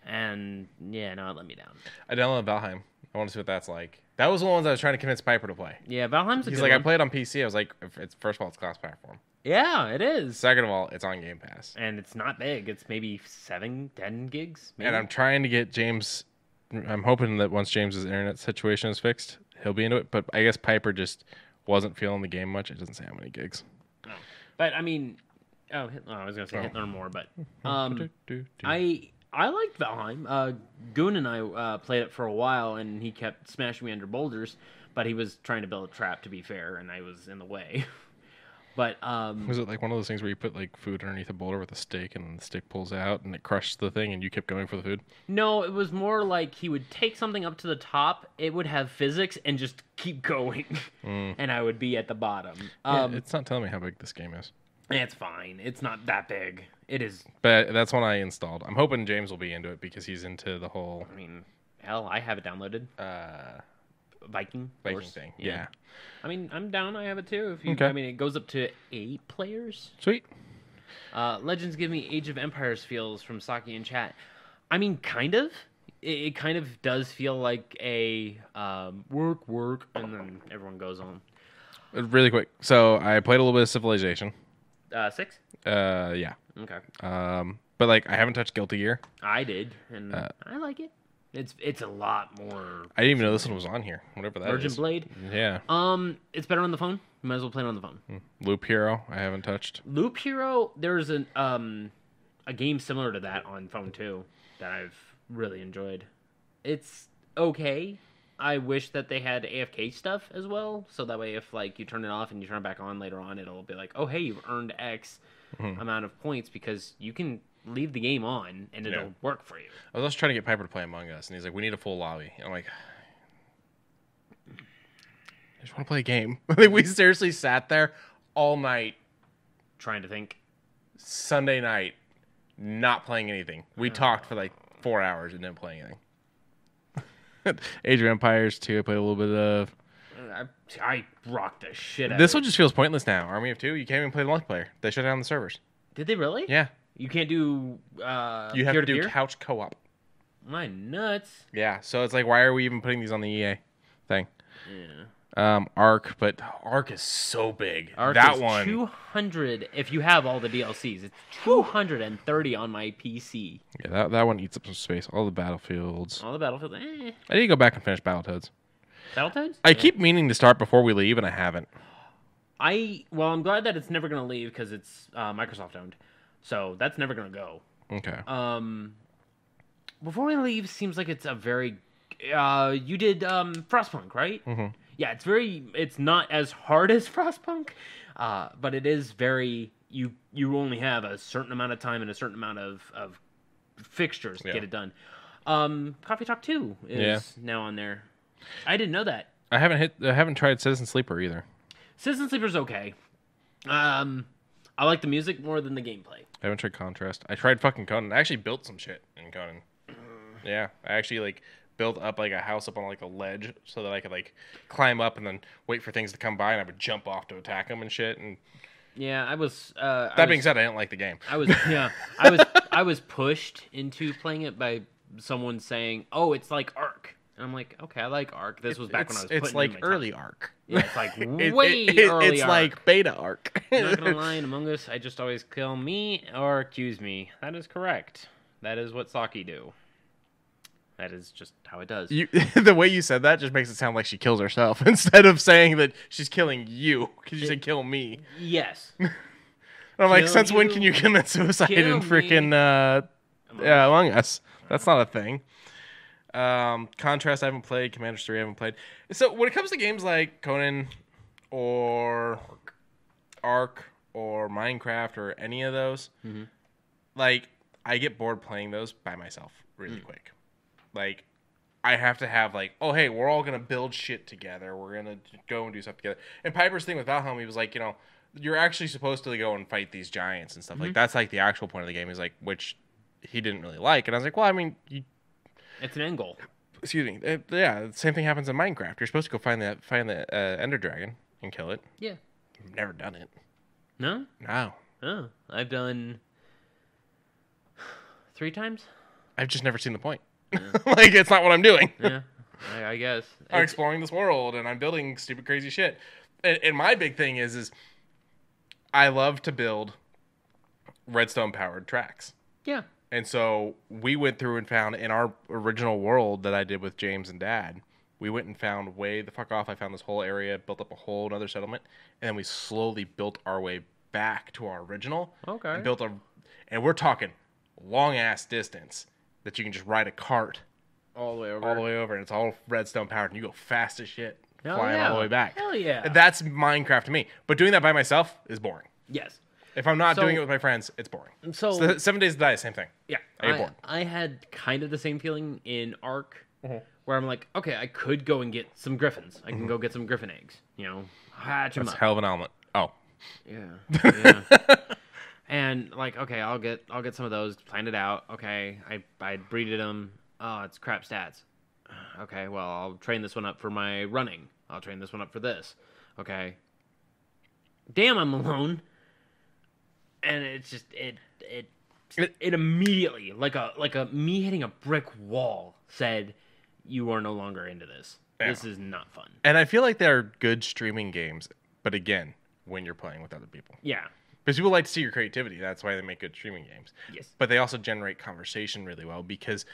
And yeah, no, it let me down.
I downloaded Valheim. I want to see what that's like. That was one of the ones I was trying to convince Piper to play.
Yeah, Valheim's a
He's
good
like,
one.
I played on PC. I was like, first of all, it's cross-platform.
Yeah, it is.
Second of all, it's on Game Pass.
And it's not big. It's maybe 7-10 gigs. Maybe.
And I'm trying to get James. I'm hoping that once James's internet situation is fixed, he'll be into it. But I guess Piper just wasn't feeling the game much. It doesn't say how many gigs.
No. But I mean, I was gonna say hit learn more, but I liked Valheim. Goon and I played it for a while, and he kept smashing me under boulders. But he was trying to build a trap, to be fair, and I was in the way. But
was it like one of those things where you put like food underneath a boulder with a stick, and the stick pulls out, and it crushes the thing, and you kept going for the food?
No, it was more like he would take something up to the top. It would have physics, and just keep going, and I would be at the bottom.
It's not telling me how big this game is.
It's fine. It's not that big. It is.
But that's one I installed. I'm hoping James will be into it because he's into the whole.
I mean, hell, I have it downloaded. Viking
thing. Yeah.
I mean, I'm down. I have it too. If you,
Okay.
I mean, it goes up to 8 players.
Sweet.
Legends give me Age of Empires feels from Socky in chat. I mean, kind of. It kind of does feel like a work, and then everyone goes on.
Really quick. So I played a little bit of Civilization.
6?
Yeah.
Okay.
But like I haven't touched Guilty Gear.
I did, and I like it. It's a lot more.
I didn't even know this one was on here. Whatever that is.
Virgin Blade.
Yeah.
It's better on the phone. You might as well play it on the phone.
Loop Hero. I haven't touched.
Loop Hero. There's a game similar to that on phone too that I've really enjoyed. It's okay. I wish that they had AFK stuff as well, so that way if like you turn it off and you turn it back on later on, it'll be like, oh hey, you've earned X amount of points because you can leave the game on and it'll work for you.
I was also trying to get Piper to play Among Us, and he's like, "We need a full lobby." And I'm like, "I just want to play a game." Like we seriously sat there all night,
Trying to think.
Sunday night, not playing anything. We talked for like 4 hours and didn't play anything. Age of Empires 2, I played a little bit of.
I rocked the shit out
This
of
one just feels pointless now. Army of 2, you can't even play the multiplayer. They shut down the servers.
Did they really?
Yeah.
You can't do
You have to do couch co-op.
My nuts.
Yeah, so it's like, why are we even putting these on the EA thing?
Yeah.
Arc, but Arc is so big.
Arc
that
is
one
200 if you have all the DLCs. It's 230 on my PC.
Yeah, that one eats up some space. All the Battlefields.
All the Battlefield.
I need to go back and finish Battletoads.
Battletoads?
I keep meaning to start before we leave, and I haven't.
Well, I'm glad that it's never gonna leave because it's Microsoft owned, so that's never gonna go.
Okay.
Before we leave seems like it's a very. You did Frostpunk, right?
Mm-hmm.
Yeah, it's not as hard as Frostpunk, but it is very. You only have a certain amount of time and a certain amount of fixtures to get it done. Coffee Talk 2 is now on there. I didn't know that.
I haven't tried Citizen Sleeper either.
Citizen Sleeper's okay. I like the music more than the gameplay.
I haven't tried Contrast. I tried fucking Conan. I actually built some shit in Conan. Yeah, I actually like built up like a house up on like a ledge so that I could like climb up and then wait for things to come by and I would jump off to attack them and shit. And
yeah, I was.
being said, I didn't like the game.
I was pushed into playing it by someone saying, "Oh, it's like Ark." And I'm like, okay, I like Ark. This was back when I was.
It's like early Ark.
Yeah, it's like way early.
It's
Ark.
like beta Ark.
Not gonna lie, in Among Us, I just always kill me or accuse me. That is correct. That is what Socky do. That is just how it does.
The way you said that just makes it sound like she kills herself instead of saying that she's killing you because you said kill me.
Yes.
I'm like, since when can you commit suicide in freaking Among Us? That's not a thing. Contrast I haven't played. Commanders 3 I haven't played. So when it comes to games like Conan or Ark or Minecraft or any of those, like I get bored playing those by myself really quick. Like I have to have like, oh hey, we're all gonna build shit together. We're gonna go and do stuff together. And Piper's thing with Valheim, he was like, you're actually supposed to go and fight these giants and stuff. Like that's like the actual point of the game. He's like, which he didn't really like. And I was like, well, I mean,
it's an end goal.
Excuse me. The same thing happens in Minecraft. You're supposed to go find the Ender Dragon and kill it.
Yeah.
I've never done it.
No?
No.
Oh, I've done 3 times.
I've just never seen the point. Yeah. Like, it's not what I'm doing.
Yeah, I guess.
I'm exploring this world, and I'm building stupid, crazy shit. And my big thing is I love to build redstone-powered tracks.
Yeah.
And so we went through and found in our original world that I did with James and Dad, we went and found way the fuck off. I found this whole area, built up a whole other settlement, and then we slowly built our way back to our original.
Okay.
And we're talking long-ass distance that you can just ride a cart
all the way over,
and it's all redstone powered, and you go fast as shit,
Hell
flying
yeah.
all the way back.
Hell yeah.
And that's Minecraft to me. But doing that by myself is boring.
Yes.
If I'm not doing it with my friends, it's boring. So 7 Days to Die, same thing.
Yeah.
I get bored.
I had kind of the same feeling in Ark, where I'm like, okay, I could go and get some griffins. I can go get some griffin eggs. Hatch them up.
That's hell of an element. Oh.
Yeah. And like, okay, I'll get some of those, plan it out. Okay, I breeded them. Oh, it's crap stats. Okay, well, I'll train this one up for my running. I'll train this one up for this. Okay. Damn, I'm alone. And it's just it immediately like a me hitting a brick wall said, you are no longer into this. Yeah. This is not fun.
And I feel like they're good streaming games, but again, when you're playing with other people.
Yeah.
Because people like to see your creativity. That's why they make good streaming games.
Yes.
But they also generate conversation really well because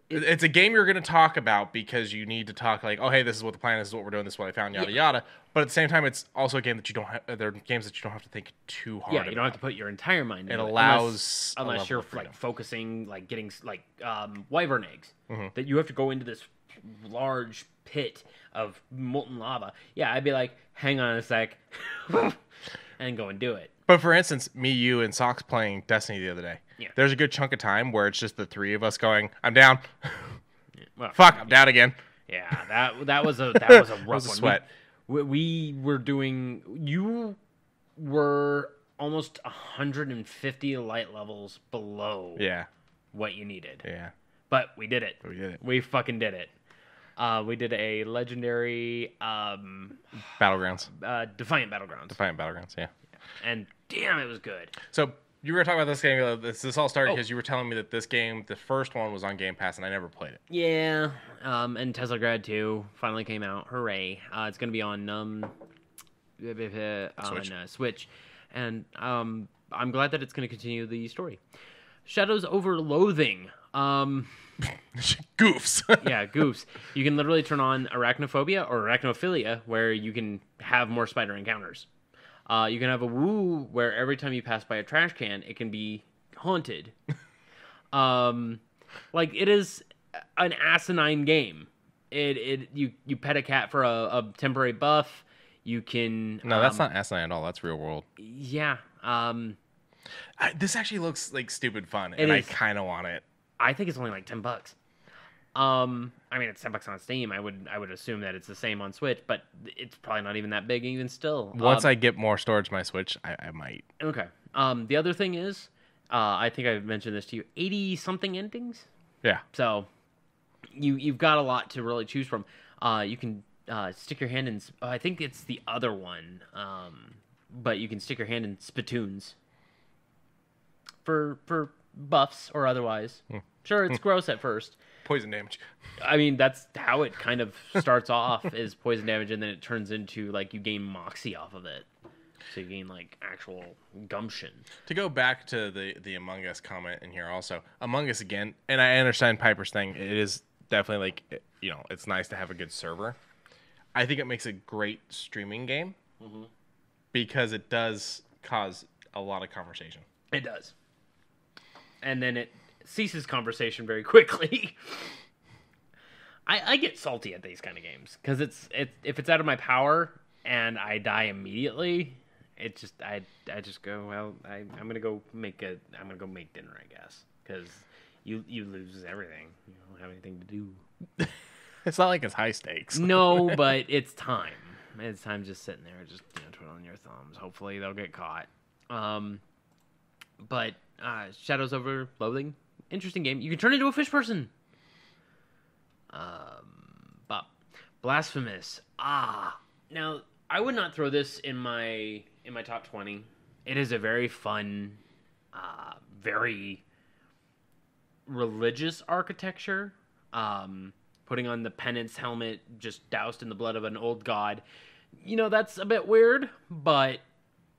it's a game you're going to talk about because you need to talk like, oh, hey, this is what the plan is, this is what we're doing, this is what I found, yada, yada. But at the same time, it's also a game that you don't have, they're games that you don't have to think too hard about.
You don't have to put your entire mind into
it. It allows
unless you're like focusing, like getting like wyvern eggs, that you have to go into this large pit of molten lava. Yeah, I'd be like, hang on a sec, and go and do it.
But for instance, me, you, and Socks playing Destiny the other day.
Yeah.
There's a good chunk of time where it's just the three of us going, I'm down.
Well,
fuck, I'm down again.
Yeah, that was a rough one.
Was a sweat.
We were doing. You were almost 150 light levels below.
Yeah.
What you needed.
Yeah.
But we did it.
We did it.
We fucking did it. We did a legendary
Battlegrounds.
Defiant Battlegrounds.
Defiant Battlegrounds, yeah.
And damn, it was good.
So you were talking about this game. This all started because you were telling me that this game, the first one, was on Game Pass, and I never played it.
Yeah. And Tesla Grad 2 finally came out. Hooray! It's gonna be on Switch, and I'm glad that it's gonna continue the story. Shadows over Loathing.
Goofs.
Yeah, goofs. You can literally turn on arachnophobia or arachnophilia, where you can have more spider encounters. You can have a woo, where every time you pass by a trash can, it can be haunted. Like, it is an asinine game. You pet a cat for a temporary buff. You can...
No, that's not asinine at all. That's real world.
Yeah.
This actually looks like stupid fun, and I kind of want it.
I think it's only like $10. I mean, it's $10 on Steam. I would assume that it's the same on Switch, but it's probably not even that big even still.
Once I get more storage on my Switch, I might.
Okay. The other thing is, I think I've mentioned this to you, 80-something endings.
Yeah.
So you've got a lot to really choose from. You can stick your hand in. I think it's the other one, but you can stick your hand in spittoons for buffs or otherwise. Sure, it's gross at first.
Poison damage.
I mean, that's how it kind of starts off, is poison damage, and then it turns into, like, you gain moxie off of it. So you gain, like, actual gumption.
To go back to the Among Us comment in here also, Among Us again, and I understand Piper's thing, it is definitely, like, it's nice to have a good server. I think it makes a great streaming game because it does cause a lot of conversation.
It does. And then it ceases conversation very quickly. I get salty at these kind of games because if it's out of my power and I die immediately, I just go, well, I'm gonna go make dinner, I guess, because you lose everything. You don't have anything to do.
It's not like it's high stakes.
No, but it's time. It's time just sitting there, just twiddling your thumbs. Hopefully they'll get caught. But Shadows over Loathing, interesting game. You can turn into a fish person. Blasphemous. Now I would not throw this in my top 20. It is a very fun, very religious architecture. Putting on the penance helmet, just doused in the blood of an old god. That's a bit weird, but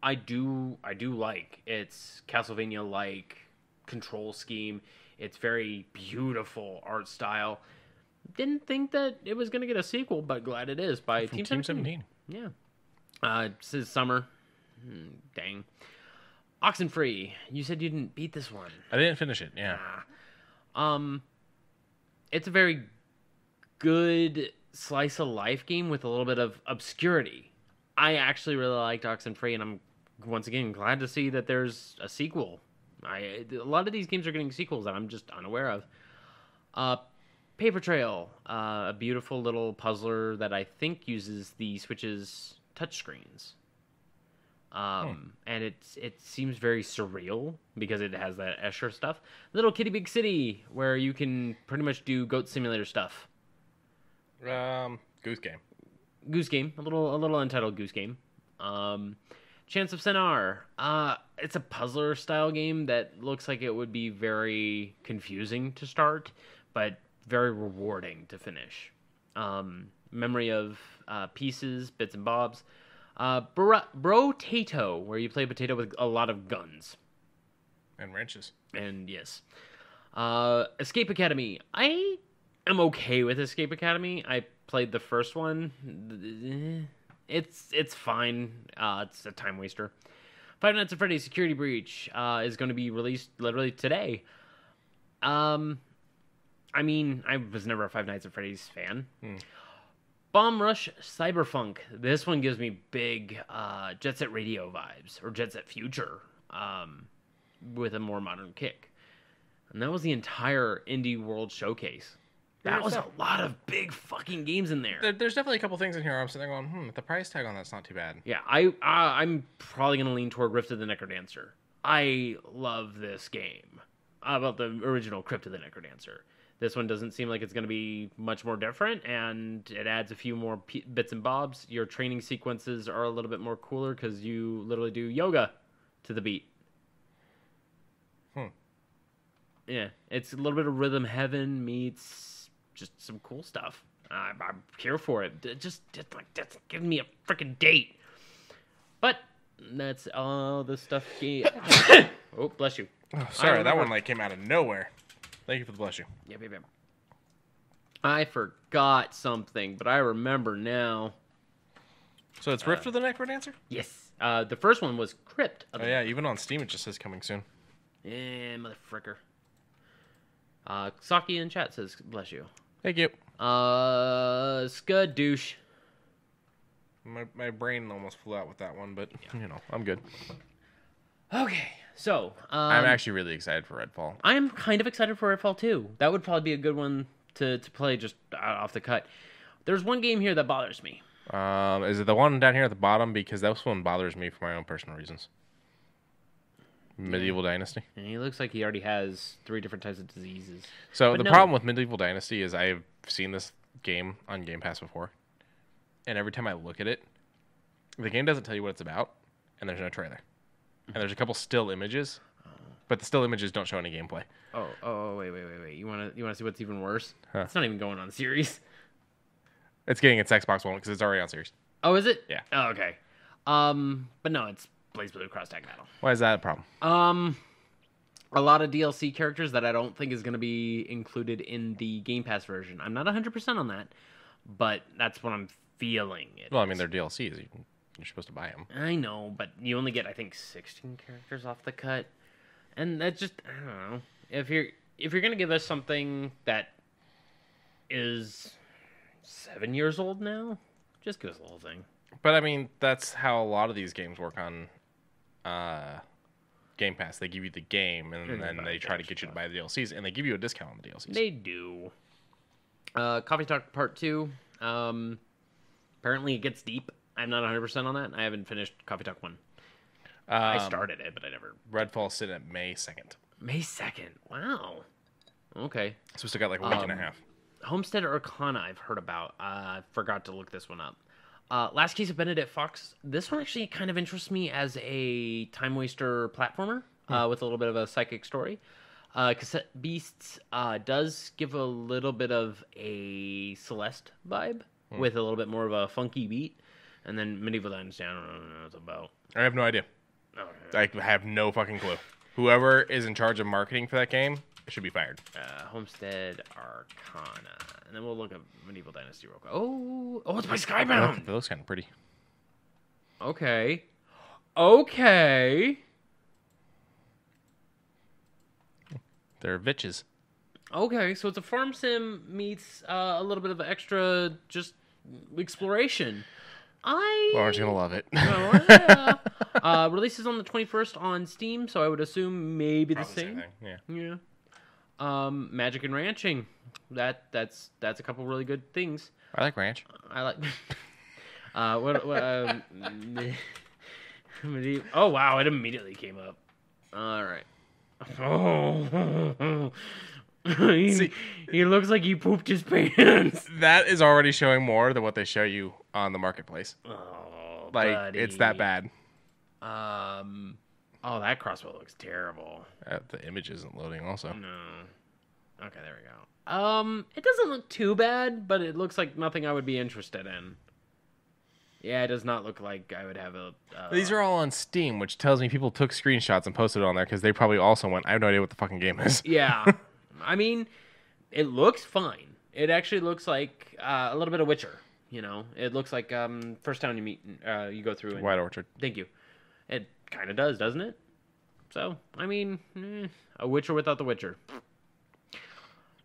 I do like its Castlevania-like control scheme. It's very beautiful art style. Didn't think that it was going to get a sequel, but glad it is by Team 17. Yeah. This is summer. Dang. Oxenfree. You said you didn't beat this one.
I didn't finish it, yeah.
It's a very good slice of life game with a little bit of obscurity. I actually really liked Oxenfree, and I'm once again glad to see that there's a sequel. A lot of these games are getting sequels that I'm just unaware of. Paper Trail, a beautiful little puzzler that I think uses the Switch's touchscreens. And it seems very surreal because it has that Escher stuff. Little Kitty Big City, where you can pretty much do Goat Simulator stuff.
Goose Game.
A little untitled Goose Game. Chance of Senar. It's a puzzler style game that looks like it would be very confusing to start, but very rewarding to finish. Memory of Pieces, Bits and Bobs. Brotato, where you play potato with a lot of guns.
And wrenches.
And yes. Escape Academy. I am okay with Escape Academy. I played the first one. It's fine. It's a time waster. Five Nights at Freddy's Security Breach is going to be released literally today. I mean, I was never a Five Nights at Freddy's fan. Bomb Rush Cyberfunk. This one gives me big Jet Set Radio vibes, or Jet Set Future, with a more modern kick. And that was the entire Indie World Showcase. That was a lot of big fucking games in there.
There's definitely a couple things in here where I'm sitting there going, the price tag on that's not too bad.
Yeah, I'm probably going to lean toward Rift of the Necrodancer. I love this game. About the original Crypt of the Necrodancer. This one doesn't seem like it's going to be much more different, and it adds a few more bits and bobs. Your training sequences are a little bit more cooler because you literally do yoga to the beat. Yeah, it's a little bit of Rhythm Heaven meets just some cool stuff. I'm here for it. Just give me a freaking date. But that's all the stuff. Oh, bless you.
Oh, sorry, that one came out of nowhere. Thank you for the bless you.
Yep. I forgot something, but I remember now.
So it's Rift of the Necrodancer?
Yes. The first one was Crypt.
Oh yeah, even on Steam it just says coming soon.
Yeah, motherfricker. Socky in chat says, bless you.
Thank you.
Scud douche.
My brain almost flew out with that one, but, I'm good.
Okay, so...
I'm actually really excited for Redfall.
I'm kind of excited for Redfall, too. That would probably be a good one to play just off the cut. There's one game here that bothers me.
Is it the one down here at the bottom? Because that one bothers me for my own personal reasons. Medieval Dynasty.
And he looks like he already has 3 different types of diseases.
So the problem with Medieval Dynasty is I've seen this game on Game Pass before. And every time I look at it, the game doesn't tell you what it's about. And there's no trailer. And there's a couple still images. But the still images don't show any gameplay.
Wait. You want to see what's even worse?
Huh.
It's not even going on series.
It's getting its Xbox One because it's already on series.
Oh, is it?
Yeah.
Oh, okay. But no, it's BlazBlue Cross Tag Battle.
Why is that a problem?
A lot of DLC characters that I don't think is going to be included in the Game Pass version. I'm not 100% on that, but that's what I'm feeling.
Well, I mean, they're DLCs. You're supposed to buy them.
I know, but you only get, I think, 16 characters off the cut. And that's just, I don't know. If you're going to give us something that is 7 years old now, just give us the whole thing.
But, I mean, that's how a lot of these games work on Game Pass. They give you the game, and then they try to get you to buy the DLCs, and they give you a discount on the DLCs.
They do. Coffee Talk Part 2. Apparently it gets deep. I'm not 100% on that. I haven't finished Coffee Talk 1. I started it, but I never...
Redfall's sitting at May 2nd.
May 2nd. Wow. Okay.
So we still got like a week and a half.
Homestead Arcana I've heard about. I forgot to look this one up. Last Case of Benedict Fox. This one actually kind of interests me as a time waster platformer with a little bit of a psychic story. Cassette Beasts does give a little bit of a Celeste vibe with a little bit more of a funky beat. And then Medieval Dynasty, I don't know what it's about.
I have no idea. Okay. I have no fucking clue. Whoever is in charge of marketing for that game should be fired.
Homestead Arcana. And then we'll look at Medieval Dynasty real quick. Oh, it's by Skybound.
That looks kind of pretty.
Okay.
They're bitches.
Okay, so it's a farm sim meets a little bit of extra just exploration.
Lauren's gonna love it.
Releases on the 21st on Steam, so I would assume maybe the same.
Yeah.
Magic and ranching. That's a couple really good things.
I like ranch.
I like. Oh wow! It immediately came up. All right. Oh. He looks like he pooped his pants.
That is already showing more than what they show you on the marketplace.
Oh,
like,
buddy.
It's that bad.
Oh, that crossbow looks terrible.
The image isn't loading also.
No. Okay, there we go. It doesn't look too bad, but it looks like nothing I would be interested in. Yeah, it does not look like I would have a.
These are all on Steam, which tells me people took screenshots and posted it on there because they probably also went, I have no idea what the fucking game is.
Yeah, I mean, it looks fine. It actually looks like a little bit of Witcher. You know, it looks like first town you meet, you go through.
White Orchard.
Thank you. It kind of does, doesn't it? So, I mean, a Witcher without the Witcher.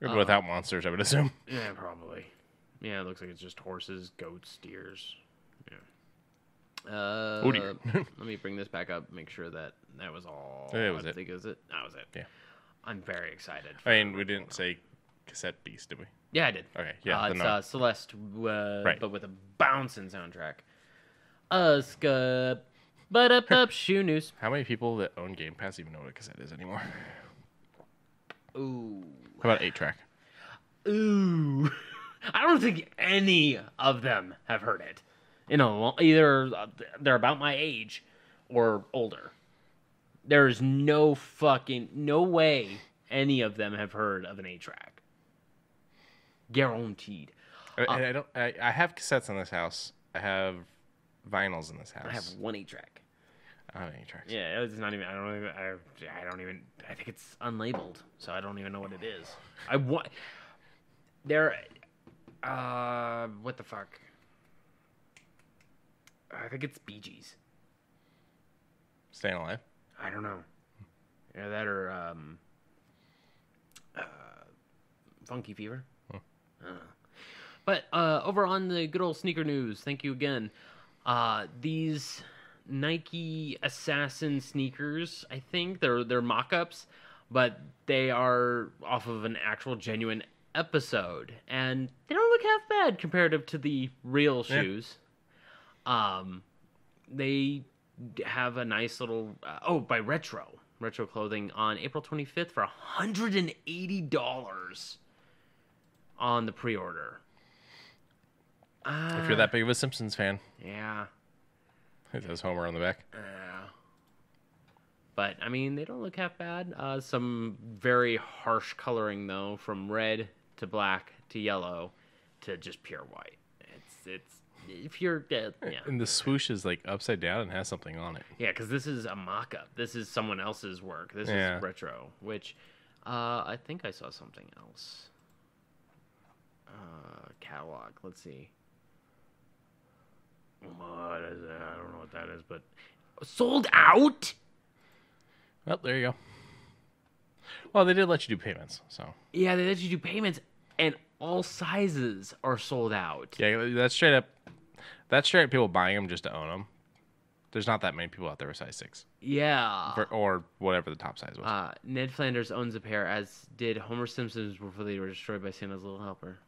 Without monsters, I would assume.
Yeah, probably. Yeah, it looks like it's just horses, goats, steers. Yeah.
Oh dear.
Let me bring this back up. Make sure that was all.
That was it.
Think is it? That was it.
Yeah.
I'm very excited.
I mean, we didn't say Cassette Beast, did we?
Yeah, I did.
Okay. Yeah.
It's Celeste,
right.
but with a bouncing soundtrack. But up shoe news.
How many people that own Game Pass even know what a cassette is anymore?
Ooh.
How about 8-track?
Ooh. I don't think any of them have heard it. You know, either they're about my age or older. There's no way any of them have heard of an 8-track. Guaranteed.
I have cassettes in this house. I have vinyls in this house.
I have one 8-track.
I don't have any tracks.
Yeah, it's not even. I don't even. I think it's unlabeled, so I don't even know what it is. I want. There. What the fuck? I think it's Bee Gees.
Staying Alive?
I don't know. Yeah, that or Funky Fever. But over on the good old sneaker news, thank you again. These Nike Assassin sneakers, I think they're mock-ups, but they are off of an actual genuine episode, and they don't look half bad comparative to the real shoes. They have a nice little by Retro Clothing on April 25th for $180 on the pre-order.
If you're that big of a Simpsons fan.
Yeah.
It says Homer on the back.
Yeah. But, I mean, they don't look half bad. Some very harsh coloring, though, from red to black to yellow to just pure white. It's if you're dead, yeah.
And the swoosh is, like, upside down and has something on it.
Yeah, because this is a mock-up. This is someone else's work. This is Retro, which I think I saw something else. Catalog. Let's see. What is that? I don't know what that is, but sold out?
Well, there you go. Well, they did let you do payments, so.
Yeah, they let you do payments, and all sizes are sold out.
Yeah, that's straight up. That's straight up people buying them just to own them. There's not that many people out there with size 6.
Yeah.
Or whatever the top size was.
Ned Flanders owns a pair, as did Homer Simpson's before they were destroyed by Santa's little helper.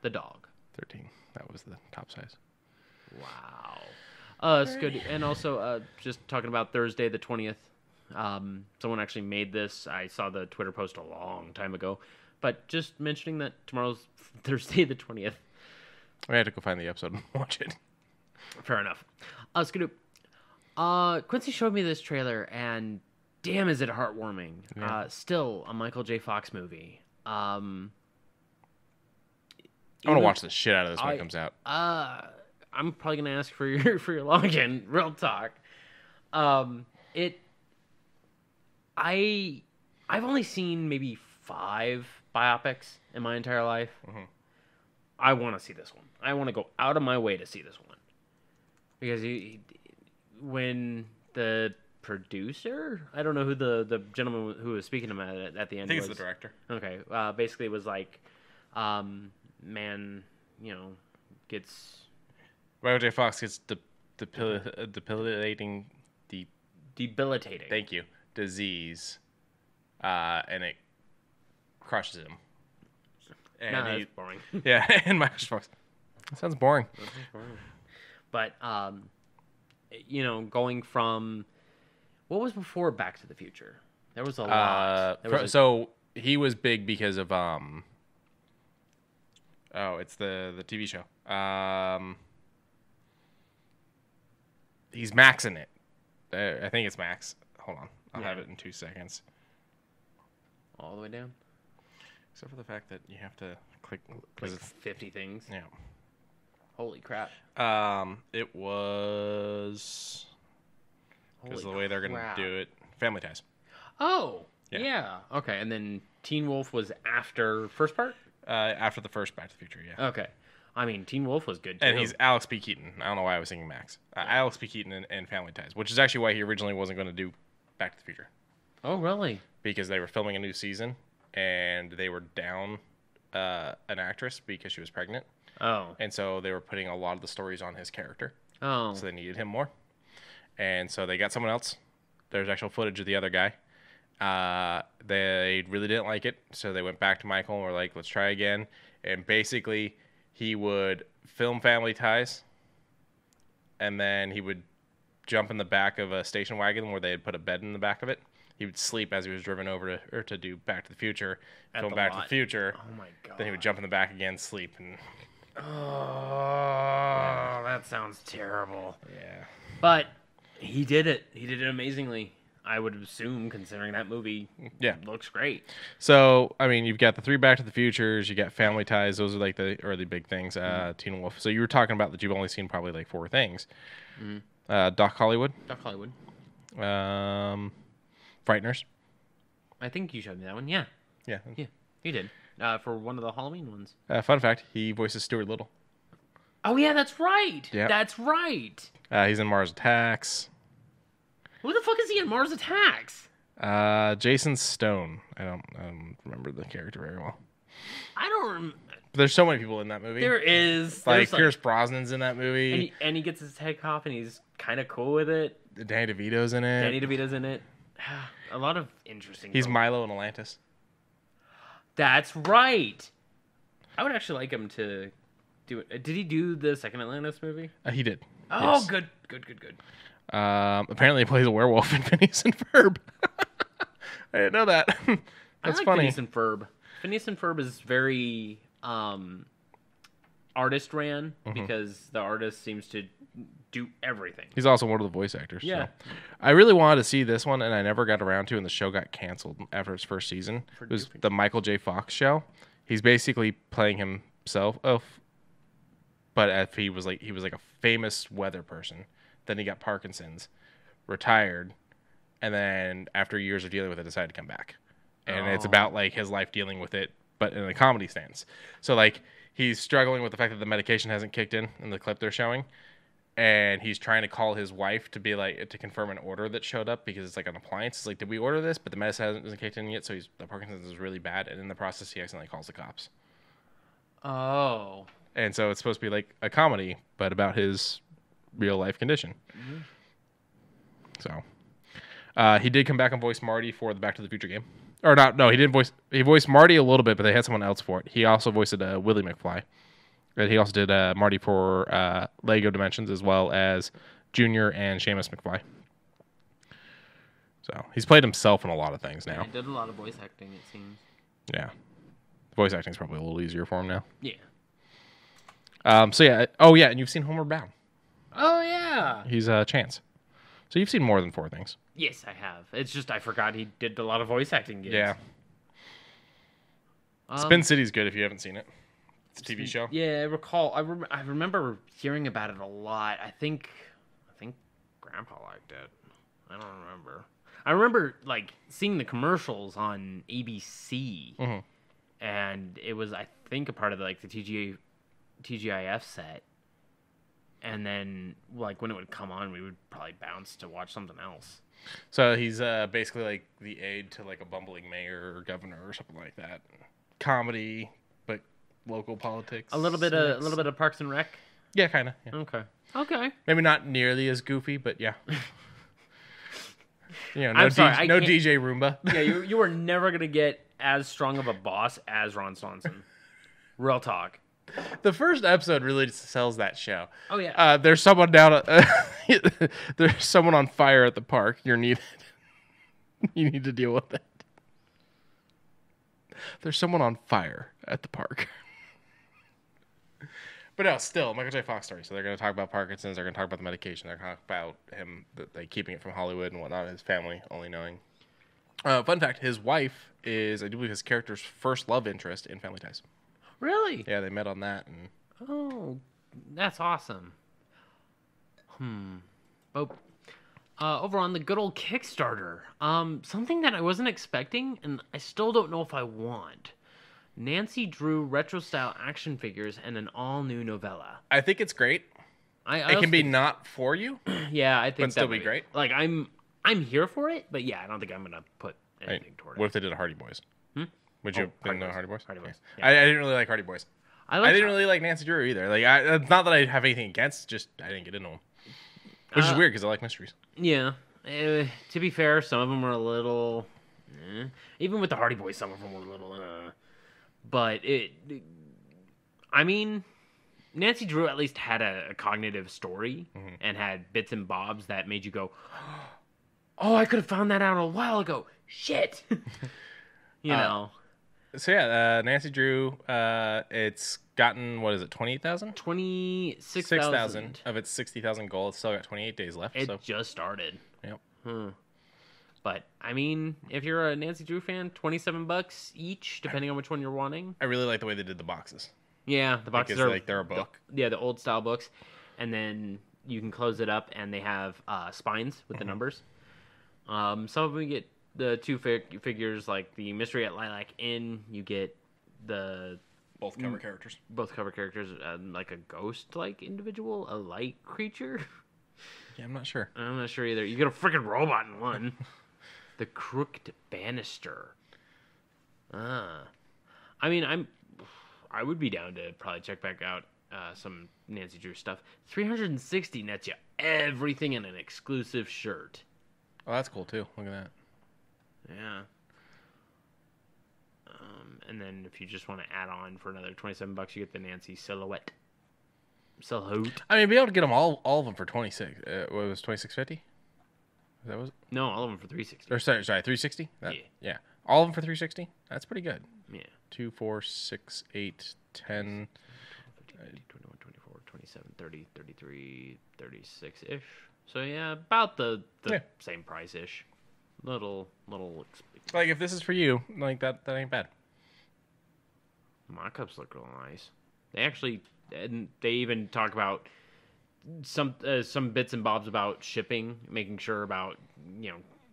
The dog.
13. That was the top size.
Wow. It's good. And also, just talking about Thursday the 20th. Someone actually made this. I saw the Twitter post a long time ago. But just mentioning that tomorrow's Thursday the 20th.
I had to go find the episode and watch it.
Fair enough. Skidoo. Quincy showed me this trailer, and damn, is it heartwarming. Yeah. Still a Michael J. Fox movie. I'm
gonna watch the shit out of this when it comes out.
I'm probably gonna ask for your login. Real talk. I've only seen maybe 5 biopics in my entire life. Mm-hmm. I want to see this one. I want to go out of my way to see this one because when the producer, I don't know who the gentleman who was speaking to him at the end.
I think it's the director.
Okay, basically it was like, man, gets.
Michael J. Fox gets debilitating. Thank you. Disease, and it crushes him. And
that's boring.
Yeah, and Michael J. Fox. That sounds boring.
But going from what was before Back to the Future, there was a lot.
So he was big because of it's the TV show. He's Max in it. I think it's Max. Hold on. I'll have it in 2 seconds.
All the way down?
Except for the fact that you have to click...
Click 50 things?
Yeah.
Holy crap.
It was because the way they're going to do it, Family Ties.
Oh, yeah. Okay, and then Teen Wolf was after first part?
After the first Back to the Future, yeah.
Okay. I mean, Teen Wolf was good, too.
And he's Alex P. Keaton. I don't know why I was thinking Max. Alex P. Keaton and Family Ties, which is actually why he originally wasn't going to do Back to the Future.
Oh, really?
Because they were filming a new season, and they were down an actress because she was pregnant.
Oh.
And so they were putting a lot of the stories on his character.
Oh.
So they needed him more. And so they got someone else. There's actual footage of the other guy. They really didn't like it, so they went back to Michael and were like, let's try again. And basically, he would film Family Ties, and then he would jump in the back of a station wagon where they had put a bed in the back of it. He would sleep as he was driven over to do Back to the Future, film Back to the Future.
Oh, my God.
Then he would jump in the back again, sleep, and...
Oh, that sounds terrible.
Yeah.
But he did it. He did it amazingly. I would assume, considering that movie looks great.
So, I mean, you've got the 3 Back to the Futures, you got Family Ties. Those are like the early big things. Teen Wolf. So you were talking about that you've only seen probably like 4 things. Doc Hollywood.
Doc Hollywood.
Frighteners.
I think you showed me that one. Yeah.
Yeah.
Yeah, you did. For one of the Halloween ones.
Fun fact, he voices Stuart Little.
Oh, yeah, that's right.
Yeah.
That's right.
He's in Mars Attacks.
Who the fuck is he in Mars Attacks?
Jason Stone. I don't remember the character very well.
I don't
There's so many people in that movie.
There is.
Like Pierce Brosnan's in that movie.
And he gets his head off and he's kind of cool with it.
Danny DeVito's in it.
Danny DeVito's in it. A lot of interesting.
He's Milo in Atlantis.
That's right. I would actually like him to do it. Did he do the second Atlantis movie?
He did.
Oh,
yes.
Good.
Apparently he plays a werewolf in Phineas and Ferb. I didn't know that. That's funny.
Phineas and Ferb. Phineas and Ferb is very artist ran because the artist seems to do everything.
He's also one of the voice actors.
Yeah.
So. I really wanted to see this one, and I never got around to, and the show got canceled after its first season. It was the Michael J. Fox show. He's basically playing himself, but if he was like a famous weather person. Then he got Parkinson's, retired, and then after years of dealing with it, decided to come back. And it's about like his life dealing with it, but in a comedy stance. So like he's struggling with the fact that the medication hasn't kicked in the clip they're showing, and he's trying to call his wife to be like to confirm an order that showed up because it's like an appliance. It's like, did we order this? But the medicine hasn't kicked in yet, so the Parkinson's is really bad, and in the process, he accidentally calls the cops.
Oh.
And so it's supposed to be like a comedy, but about his real life condition. So he did come back and voice Marty for the Back to the Future game. Or not, no, he voiced Marty a little bit, but they had someone else for it. He also voiced Willie McFly. And he also did Marty for Lego Dimensions as well as Junior and Seamus McFly. So he's played himself in a lot of things now.
He did a lot of voice acting, it seems.
Yeah. Voice acting is probably a little easier for him now.
Yeah.
So yeah. Oh yeah, and you've seen Homeward Bound.
Oh yeah.
He's Chance. So you've seen more than 4 things.
Yes, I have. It's just I forgot he did a lot of voice acting gigs.
Yeah. Spin City's good if you haven't seen it. It's a TV show.
Yeah, I recall. I remember hearing about it a lot. I think Grandpa liked it. I don't remember. I remember like seeing the commercials on ABC, and it was I think a part of the TGIF set. And then, like, when it would come on, we would probably bounce to watch something else.
So he's basically like the aide to like a bumbling mayor or governor or something like that. Comedy, but local politics.
A little bit of Parks and Rec.
Yeah, kind of. Yeah.
Okay.
Maybe not nearly as goofy, but yeah. No DJ Roomba.
Yeah, you were never gonna get as strong of a boss as Ron Swanson. Real talk.
The first episode really sells that show.
Oh yeah.
There's someone there's someone on fire at the park. You're needed. You need to deal with that. There's someone on fire at the park. But no, still, Michael J. Fox story. So they're going to talk about Parkinson's. They're going to talk about the medication. They're going to talk about him, keeping it from Hollywood and whatnot. His family only knowing. Fun fact: his wife is, I do believe, his character's first love interest in Family Ties.
Really?
Yeah, they met on that. And
oh, That's awesome. But over on the good old Kickstarter, something that I wasn't expecting, and I still don't know if I want. Nancy Drew retro style action figures and an all new novella.
I think it's great. It can be not for you.
Yeah, I think
but still be great.
Like I'm here for it, but yeah, I don't think I'm gonna put anything toward it.
What if they did a Hardy Boys? Would you know Hardy Boys?
Hardy Boys.
Yeah. I didn't really like Hardy Boys. I didn't really like Nancy Drew either. Like, it's not that I have anything against, just I didn't get into them, which is weird because I like mysteries.
Yeah. To be fair, some of them were a little. Even with the Hardy Boys, some of them were a little. But I mean, Nancy Drew at least had a cognitive story and had bits and bobs that made you go, "Oh, I could have found that out a while ago." Shit. You know.
So yeah, Nancy Drew, it's gotten, what is it, 28,000?
26,000
of its 60,000 goal. It's still got 28 days left.
It just started.
Yep.
But I mean, if you're a Nancy Drew fan, $27 each, depending on which one you're wanting.
I really like the way they did the boxes.
Yeah, the boxes are
like they're a book.
The old style books, and then you can close it up, and they have spines with the numbers. Some of them get the two figures, like the Mystery at Lilac Inn. You get
both cover characters.
Both cover characters, like a ghost-like individual, a light creature.
Yeah, I'm not sure.
I'm not sure either. You get a freaking robot in one. The Crooked Banister. I mean, I would be down to probably check back out some Nancy Drew stuff. $360 nets you everything in an exclusive shirt.
Oh, that's cool too. Look at that.
Yeah. And then if you just want to add on for another $27, you get the Nancy Silhouette.
I mean, be able to get them all of them for 26. What was $26.50? That was
no, all of them for $360.
Or sorry, $360. Yeah, all of them for $360. That's pretty good.
Yeah.
2, 4, 6, 8, 10,
21, 24, 27, 30, 33, 36 ish. So yeah, about the same price ish. Little.
Like if this is for you, like that ain't bad.
Mock-ups look real nice. They even talk about some bits and bobs about shipping, making sure about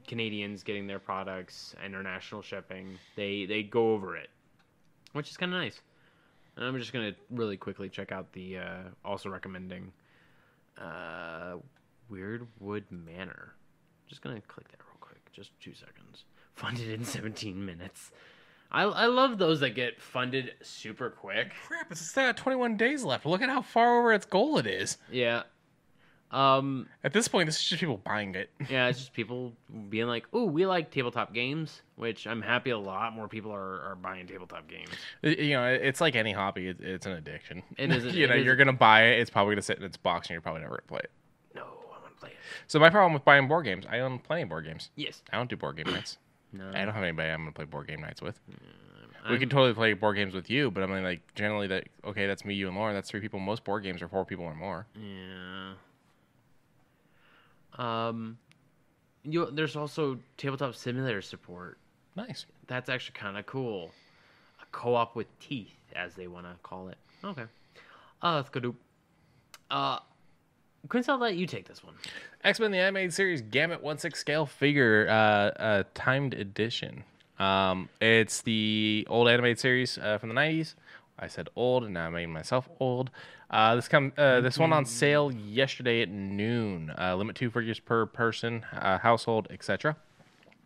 Canadians getting their products, international shipping. They go over it, which is kind of nice. And I'm just gonna really quickly check out the also recommending Weirdwood Manor. Just gonna click that real quick, just 2 seconds. Funded in 17 minutes. I love those that get funded super quick.
Crap, it's still got 21 days left. Look at how far over its goal it is.
Yeah.
At this point, this is just people buying it.
Yeah, it's just people being like, "Ooh, we like tabletop games," which I'm happy a lot more people are buying tabletop games.
It's like any hobby. It's an addiction.
It is.
You're going to buy it. It's probably going to sit in its box, and you're probably never going to play it.
No, I want to play it.
So my problem with buying board games, I own plenty of board games.
Yes.
I don't do board game nights.
No.
I don't have anybody I'm going to play board game nights with. We can totally play board games with you, but I mean, like, generally, that's me, you, and Lauren. That's 3 people. Most board games are 4 people or more.
Yeah. There's also tabletop simulator support.
Nice.
That's actually kind of cool. A co-op with teeth, as they want to call it. Okay. Let's go do. Quince, I'll let you take this one.
X-Men the Animated Series Gamut 1/6 scale figure, timed edition. It's the old animated series from the 90s. I said old, and now I made myself old. This one on sale yesterday at noon. Limit 2 figures per person, household, etc.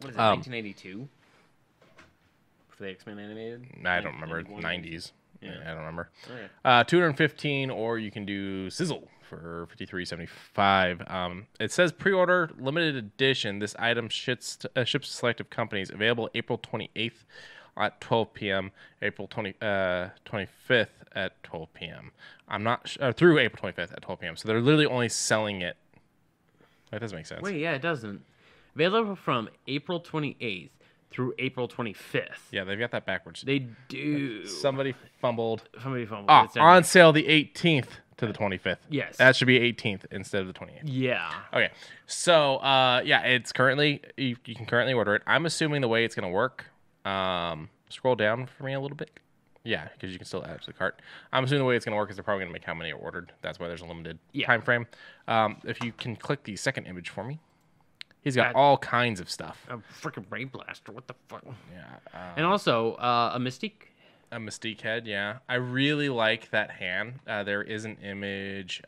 What is it, 1982? For the X-Men animated?
I don't remember. 90s. Yeah. I don't remember.
Okay.
215, or you can do Sizzle for $53.75. It says pre-order limited edition. This item ships to selective companies. Available April 28th at 12 p.m. April 25th at 12 p.m. I'm not through April 25th at 12 p.m. So they're literally only selling it. That doesn't make sense.
Wait, yeah, it doesn't. Available from April 28th through April 25th.
Yeah, they've got that backwards.
They do.
Somebody fumbled.
On
sale the 18th to the 25th.
Yes.
That should be 18th instead of the 28th.
Yeah.
Okay. So, it's currently, you can currently order it. I'm assuming the way it's going to work, scroll down for me a little bit. Yeah, because you can still add it to the cart. I'm assuming the way it's going to work is they're probably going to make how many are ordered. That's why there's a limited time frame. If you can click the second image for me. He's got all kinds of stuff.
A freaking Ray Blaster. What the fuck?
Yeah.
And also, a Mystique.
A Mystique head, yeah. I really like that hand. There is an image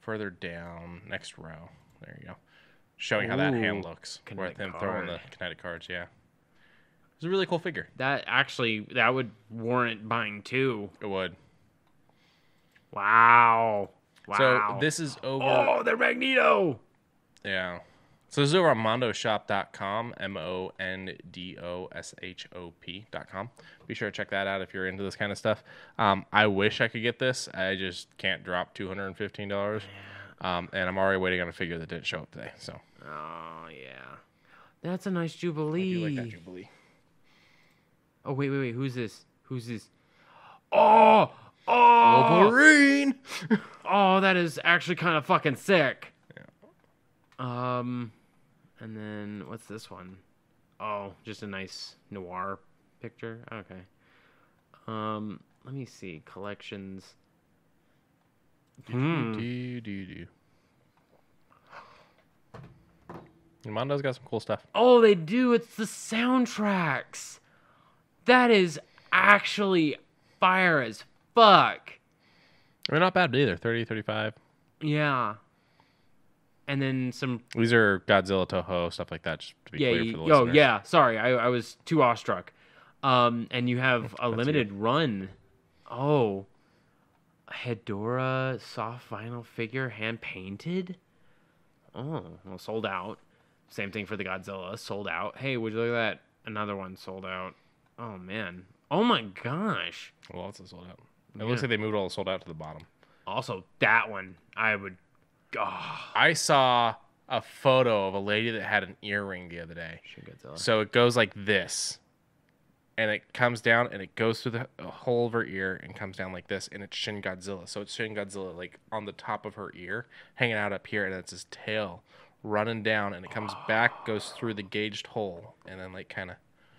further down, next row. There you go. Showing how that hand looks. With him throwing the kinetic cards, yeah. It's a really cool figure.
That would warrant buying two.
It would.
Wow.
So this is over.
Oh, they're Magneto.
Yeah. So this is over on mondoshop.com, mondoshop.com. Be sure to check that out if you're into this kind of stuff. I wish I could get this. I just can't drop $215. And I'm already waiting on a figure that didn't show up today. So.
Oh, yeah. That's a nice Jubilee.
I do like that Jubilee.
Oh, wait. Who's this? Oh!
Wolverine!
Oh, that is actually kind of fucking sick.
Yeah.
And then what's this one? Oh, just a nice noir picture. Okay. Let me see collections.
Mondo's got some cool stuff.
Oh, they do. It's the soundtracks. That is actually fire as fuck.
They're not bad either. 30, 35.
Yeah. And then some.
These are Godzilla, Toho, stuff like that, just to be clear for the listeners.
Oh, yeah. Sorry, I was too awestruck. And you have a limited run. Oh. Hedorah soft vinyl figure, hand painted. Oh, well, sold out. Same thing for the Godzilla, sold out. Hey, would you look at that? Another one sold out. Oh, man. Oh, my gosh.
Well, it's sold out. It looks like they moved all the sold out to the bottom.
Also, that one, I would... Oh.
I saw a photo of a lady that had an earring the other day. So it goes like this. And it comes down and it goes through the hole of her ear and comes down like this. And it's Shin Godzilla. So it's Shin Godzilla like on the top of her ear, hanging out up here. And it's his tail running down. And it comes back, goes through the gauged hole. And then like kind of...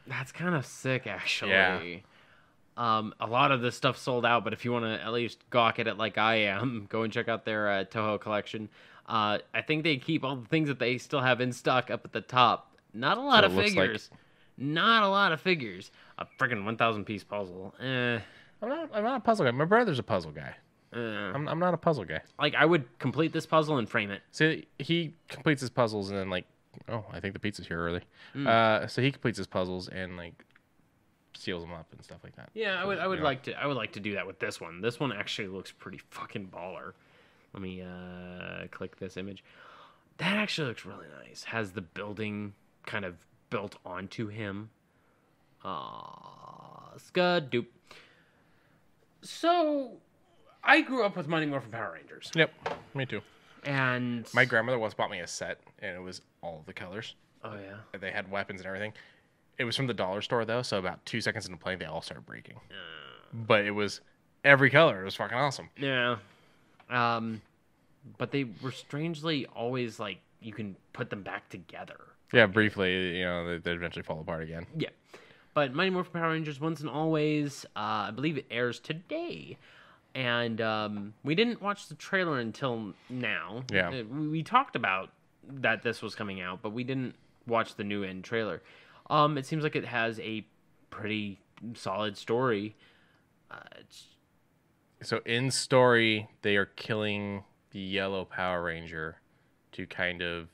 That's kind of sick, actually.
Yeah.
A lot of this stuff sold out, but if you want to at least gawk at it like I am, go and check out their Toho collection. I think they keep all the things that they still have in stock up at the top. Not a lot of figures. Not a lot of figures. A freaking 1,000-piece puzzle.
I'm not a puzzle guy. My brother's a puzzle guy. I'm not a puzzle guy.
Like, I would complete this puzzle and frame it.
See, he completes his puzzles and then like, oh, I think the pizza's here early. So he completes his puzzles and like seals them up and stuff like that.
Yeah, I would like to do that with this one. This one actually looks pretty fucking baller. Let me click this image. That actually looks really nice. Has the building kind of built onto him. Skadoop. So, I grew up with Mighty Morphin Power Rangers.
Yep, me too.
And
my grandmother once bought me a set, and it was all the colors.
Oh, yeah?
They had weapons and everything. It was from the dollar store, though, so about 2 seconds into playing, they all started breaking. But it was every color. It was fucking awesome.
Yeah. But they were strangely always, like, you can put them back together.
Yeah, briefly, they eventually fall apart again.
Yeah. But Mighty Morphin Power Rangers Once and Always, I believe it airs today. And we didn't watch the trailer until now.
Yeah.
We talked about that this was coming out, but we didn't watch the new end trailer. It seems like it has a pretty solid story.
So in story, they are killing the yellow Power Ranger to kind of,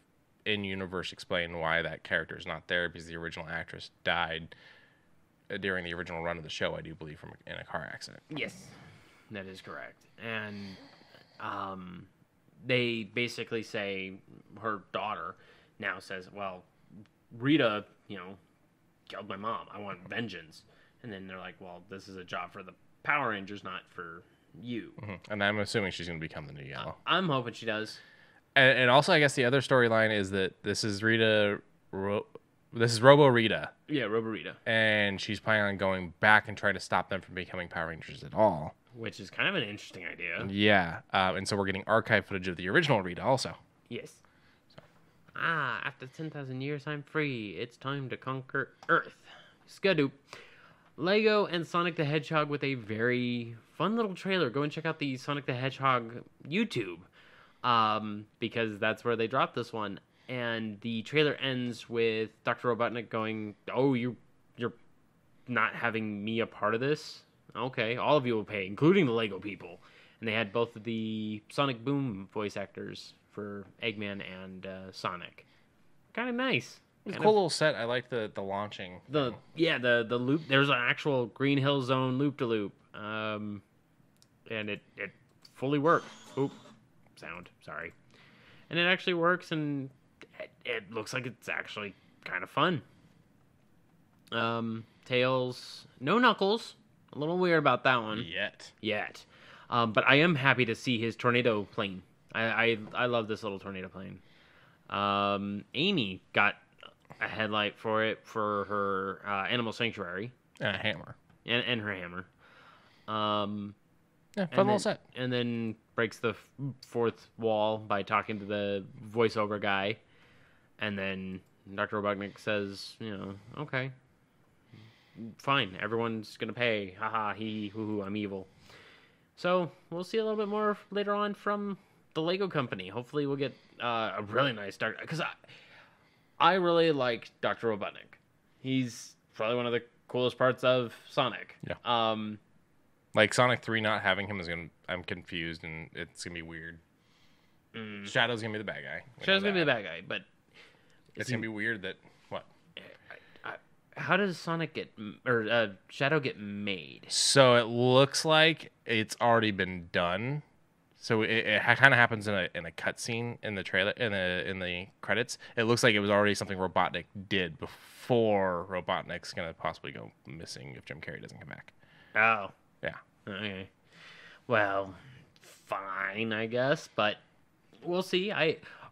in universe, explain why that character is not there, because the original actress died during the original run of the show, I do believe, in a car accident.
Yes, that is correct. And they basically say, her daughter now says, well, Rita, killed my mom. I want vengeance. And then they're like, well, this is a job for the Power Rangers, not for you.
Mm-hmm. And I'm assuming she's going to become the new Yellow.
I'm hoping she does.
And also, I guess the other storyline is that this is Rita. This is Robo Rita.
Yeah, Robo Rita.
And she's planning on going back and trying to stop them from becoming Power Rangers at all.
Which is kind of an interesting idea.
Yeah. And so we're getting archive footage of the original Rita also.
Yes. After 10,000 years, I'm free. It's time to conquer Earth. Skadoop. Lego and Sonic the Hedgehog with a very fun little trailer. Go and check out the Sonic the Hedgehog YouTube, because that's where they dropped this one. And the trailer ends with Dr. Robotnik going, "Oh, you're not having me a part of this? Okay, all of you will pay, including the Lego people." And they had both of the Sonic Boom voice actors for Eggman and Sonic. Kind of nice.
It's a cool little set. I like the launching.
The loop. There's an actual Green Hill Zone loop to loop, and it fully works. Oop, sound. Sorry. And it actually works, and it looks like it's actually kind of fun. Tails, no Knuckles. A little weird about that one. Yet. But I am happy to see his tornado plane. I love this little tornado plane. Amy got a headlight for it for her Animal Sanctuary.
And a hammer.
And her hammer.
Fun little set.
And then breaks the fourth wall by talking to the voiceover guy. And then Dr. Robotnik says, okay, fine, everyone's going to pay. Haha, hoo-hoo, I'm evil. So we'll see a little bit more later on from the Lego company. Hopefully we'll get a really nice start. Because I really like Dr. Robotnik. He's probably one of the coolest parts of Sonic.
Yeah. Like Sonic 3 not having him I'm confused and it's going to be weird. Shadow's going to be the bad guy.
Shadow's going to be the bad guy, but
it's going to be weird that what?
How does Shadow get made?
So it looks like it's already been done. So it kind of happens in a cutscene in the trailer in the credits. It looks like it was already something Robotnik did before Robotnik's gonna possibly go missing if Jim Carrey doesn't come back.
Oh,
yeah.
Okay. Well, fine, I guess, but we'll see.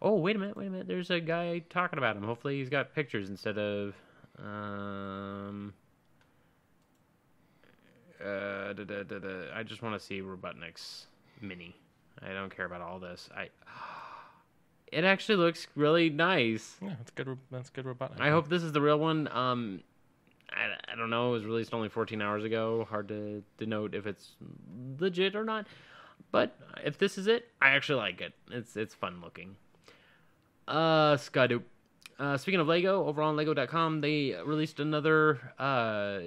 Oh, wait a minute. There's a guy talking about him. Hopefully, he's got pictures instead of. I just want to see Robotnik's mini. I don't care about all this. It actually looks really nice.
Yeah, that's good Robotnik.
I hope this is the real one. I don't know. It was released only 14 hours ago. Hard to denote if it's legit or not. But if this is it, I actually like it. It's fun looking. Skadoop. Speaking of Lego, over on Lego.com, they released another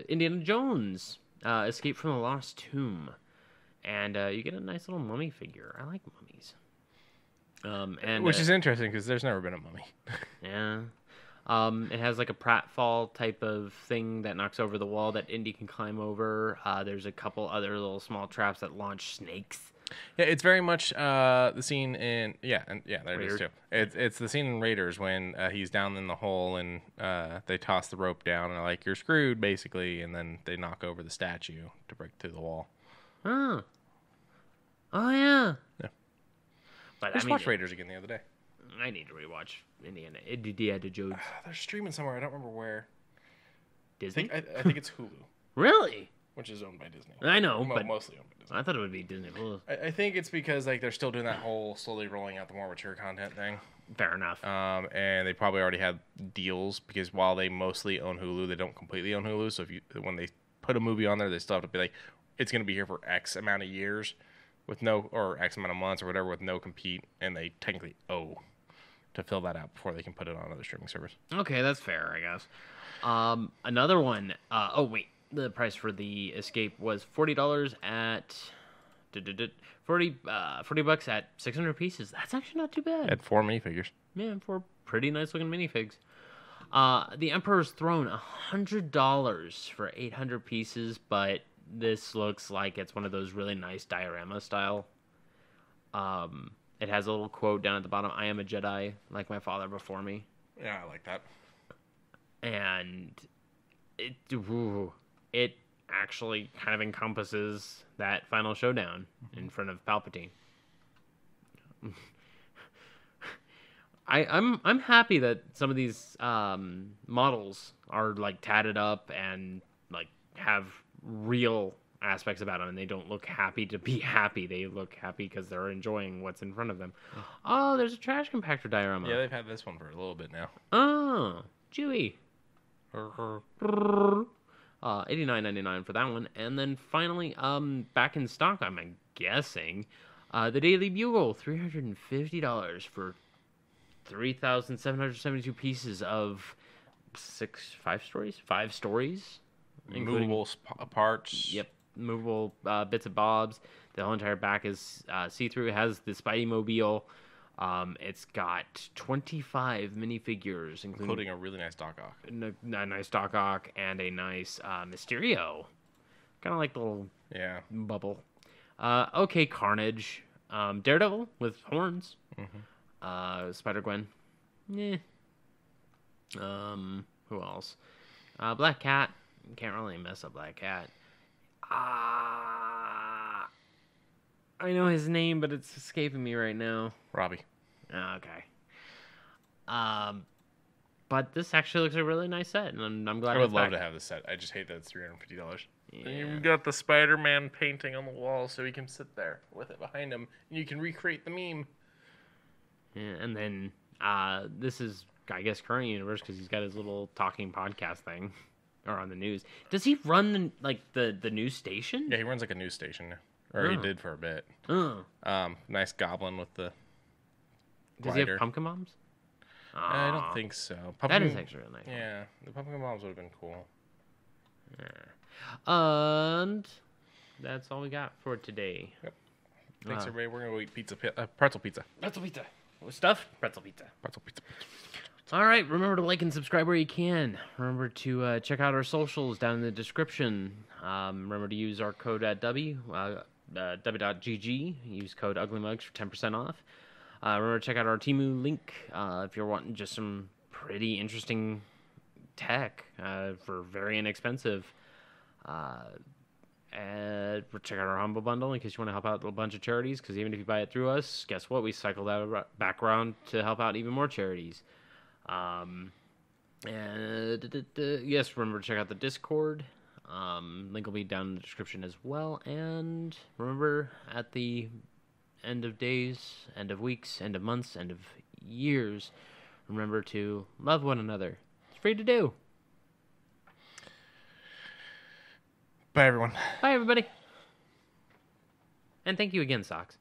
Indiana Jones Escape from the Lost Tomb. And you get a nice little mummy figure. I like mummies.
Which is interesting because there's never been a mummy.
Yeah. It has like a pratfall type of thing that knocks over the wall that Indy can climb over. There's a couple other little small traps that launch snakes.
Yeah, it's very much the scene in there it is too. It's the scene in Raiders when he's down in the hole and they toss the rope down and are like, "You're screwed," basically, and then they knock over the statue to break through the wall.
Oh yeah.
Yeah.
But
I just watched Raiders again the other day.
I need to rewatch Indiana Jones.
They're streaming somewhere. I don't remember where.
Disney?
I think it's Hulu.
Really?
Which is owned by Disney.
I know, but
mostly owned by Disney.
I thought it would be Disney Plus.
I think it's because they're still doing that whole slowly rolling out the more mature content thing.
Fair enough.
And they probably already had deals because while they mostly own Hulu, they don't completely own Hulu. So when they put a movie on there, they still have to be like, it's going to be here for X amount of years or X amount of months or whatever with no compete, and they technically owe to fill that out before they can put it on another streaming service.
Okay, that's fair, I guess. Another one. The price for the Escape was $40 at $40 at 600 pieces. That's actually not too bad.
Had 4 minifigures.
Yeah, 4 pretty nice looking minifigs. The Emperor's Throne, $100 for 800 pieces, but this looks like it's one of those really nice diorama style. It has a little quote down at the bottom: "I am a Jedi, like my father before me."
Yeah, I like that. And
it actually kind of encompasses that final showdown in front of Palpatine. I'm happy that some of these models are like tatted up and like have real aspects about them, and they don't look happy to be happy. They look happy because they're enjoying what's in front of them. Oh, there's a trash compactor diorama.
Yeah, they've had this one for a little bit now.
Oh, Chewie. $89.99 for that one. And then finally, back in stock, I'm guessing, the Daily Bugle, $350 for 3,772 pieces of five stories, including
Movable parts.
Yep, movable bits and bobs. The whole entire back is see-through. It has the Spidey mobile. It's got 25 minifigures,
Including a really nice Doc Ock.
a nice Doc Ock and a nice Mysterio. Kind of like the little bubble. Okay, Carnage. Daredevil with horns. Spider-Gwen. Yeah. Who else? Black Cat. Can't really mess up Black Cat. I know his name, but it's escaping me right now.
Robbie.
Okay. But this actually looks like a really nice set, and I'm glad.
I would love to have this set. I just hate that it's $350.
Yeah.
And you've got the Spider-Man painting on the wall, so he can sit there with it behind him, and you can recreate the meme.
Yeah, and then this is, I guess, current universe because he's got his little talking podcast thing, or on the news. Does he run the news station?
Yeah, he runs like a news station, or he did for a bit. Nice goblin with the.
Does he have pumpkin bombs?
I don't think so.
That is actually really nice.
Yeah, the pumpkin bombs would have been cool.
Yeah. And that's all we got for today.
Yep. Thanks, everybody. We're going to go eat pretzel pizza.
Pretzel pizza. With stuff? Pretzel pizza.
Pretzel pizza.
All right. Remember to like and subscribe where you can. Remember to check out our socials down in the description. Remember to use our code at w.gg. Use code UglyMugs for 10% off. Remember to check out our Temu link if you're wanting just some pretty interesting tech for very inexpensive. And check out our Humble Bundle in case you want to help out a bunch of charities, because even if you buy it through us, guess what? We cycle that back around to help out even more charities. Yes, remember to check out the Discord. Link will be down in the description as well. And remember, at the end of days, end of weeks, end of months, end of years, remember to love one another. It's free to do.
Bye, everyone.
Bye, everybody. And thank you again, Socks.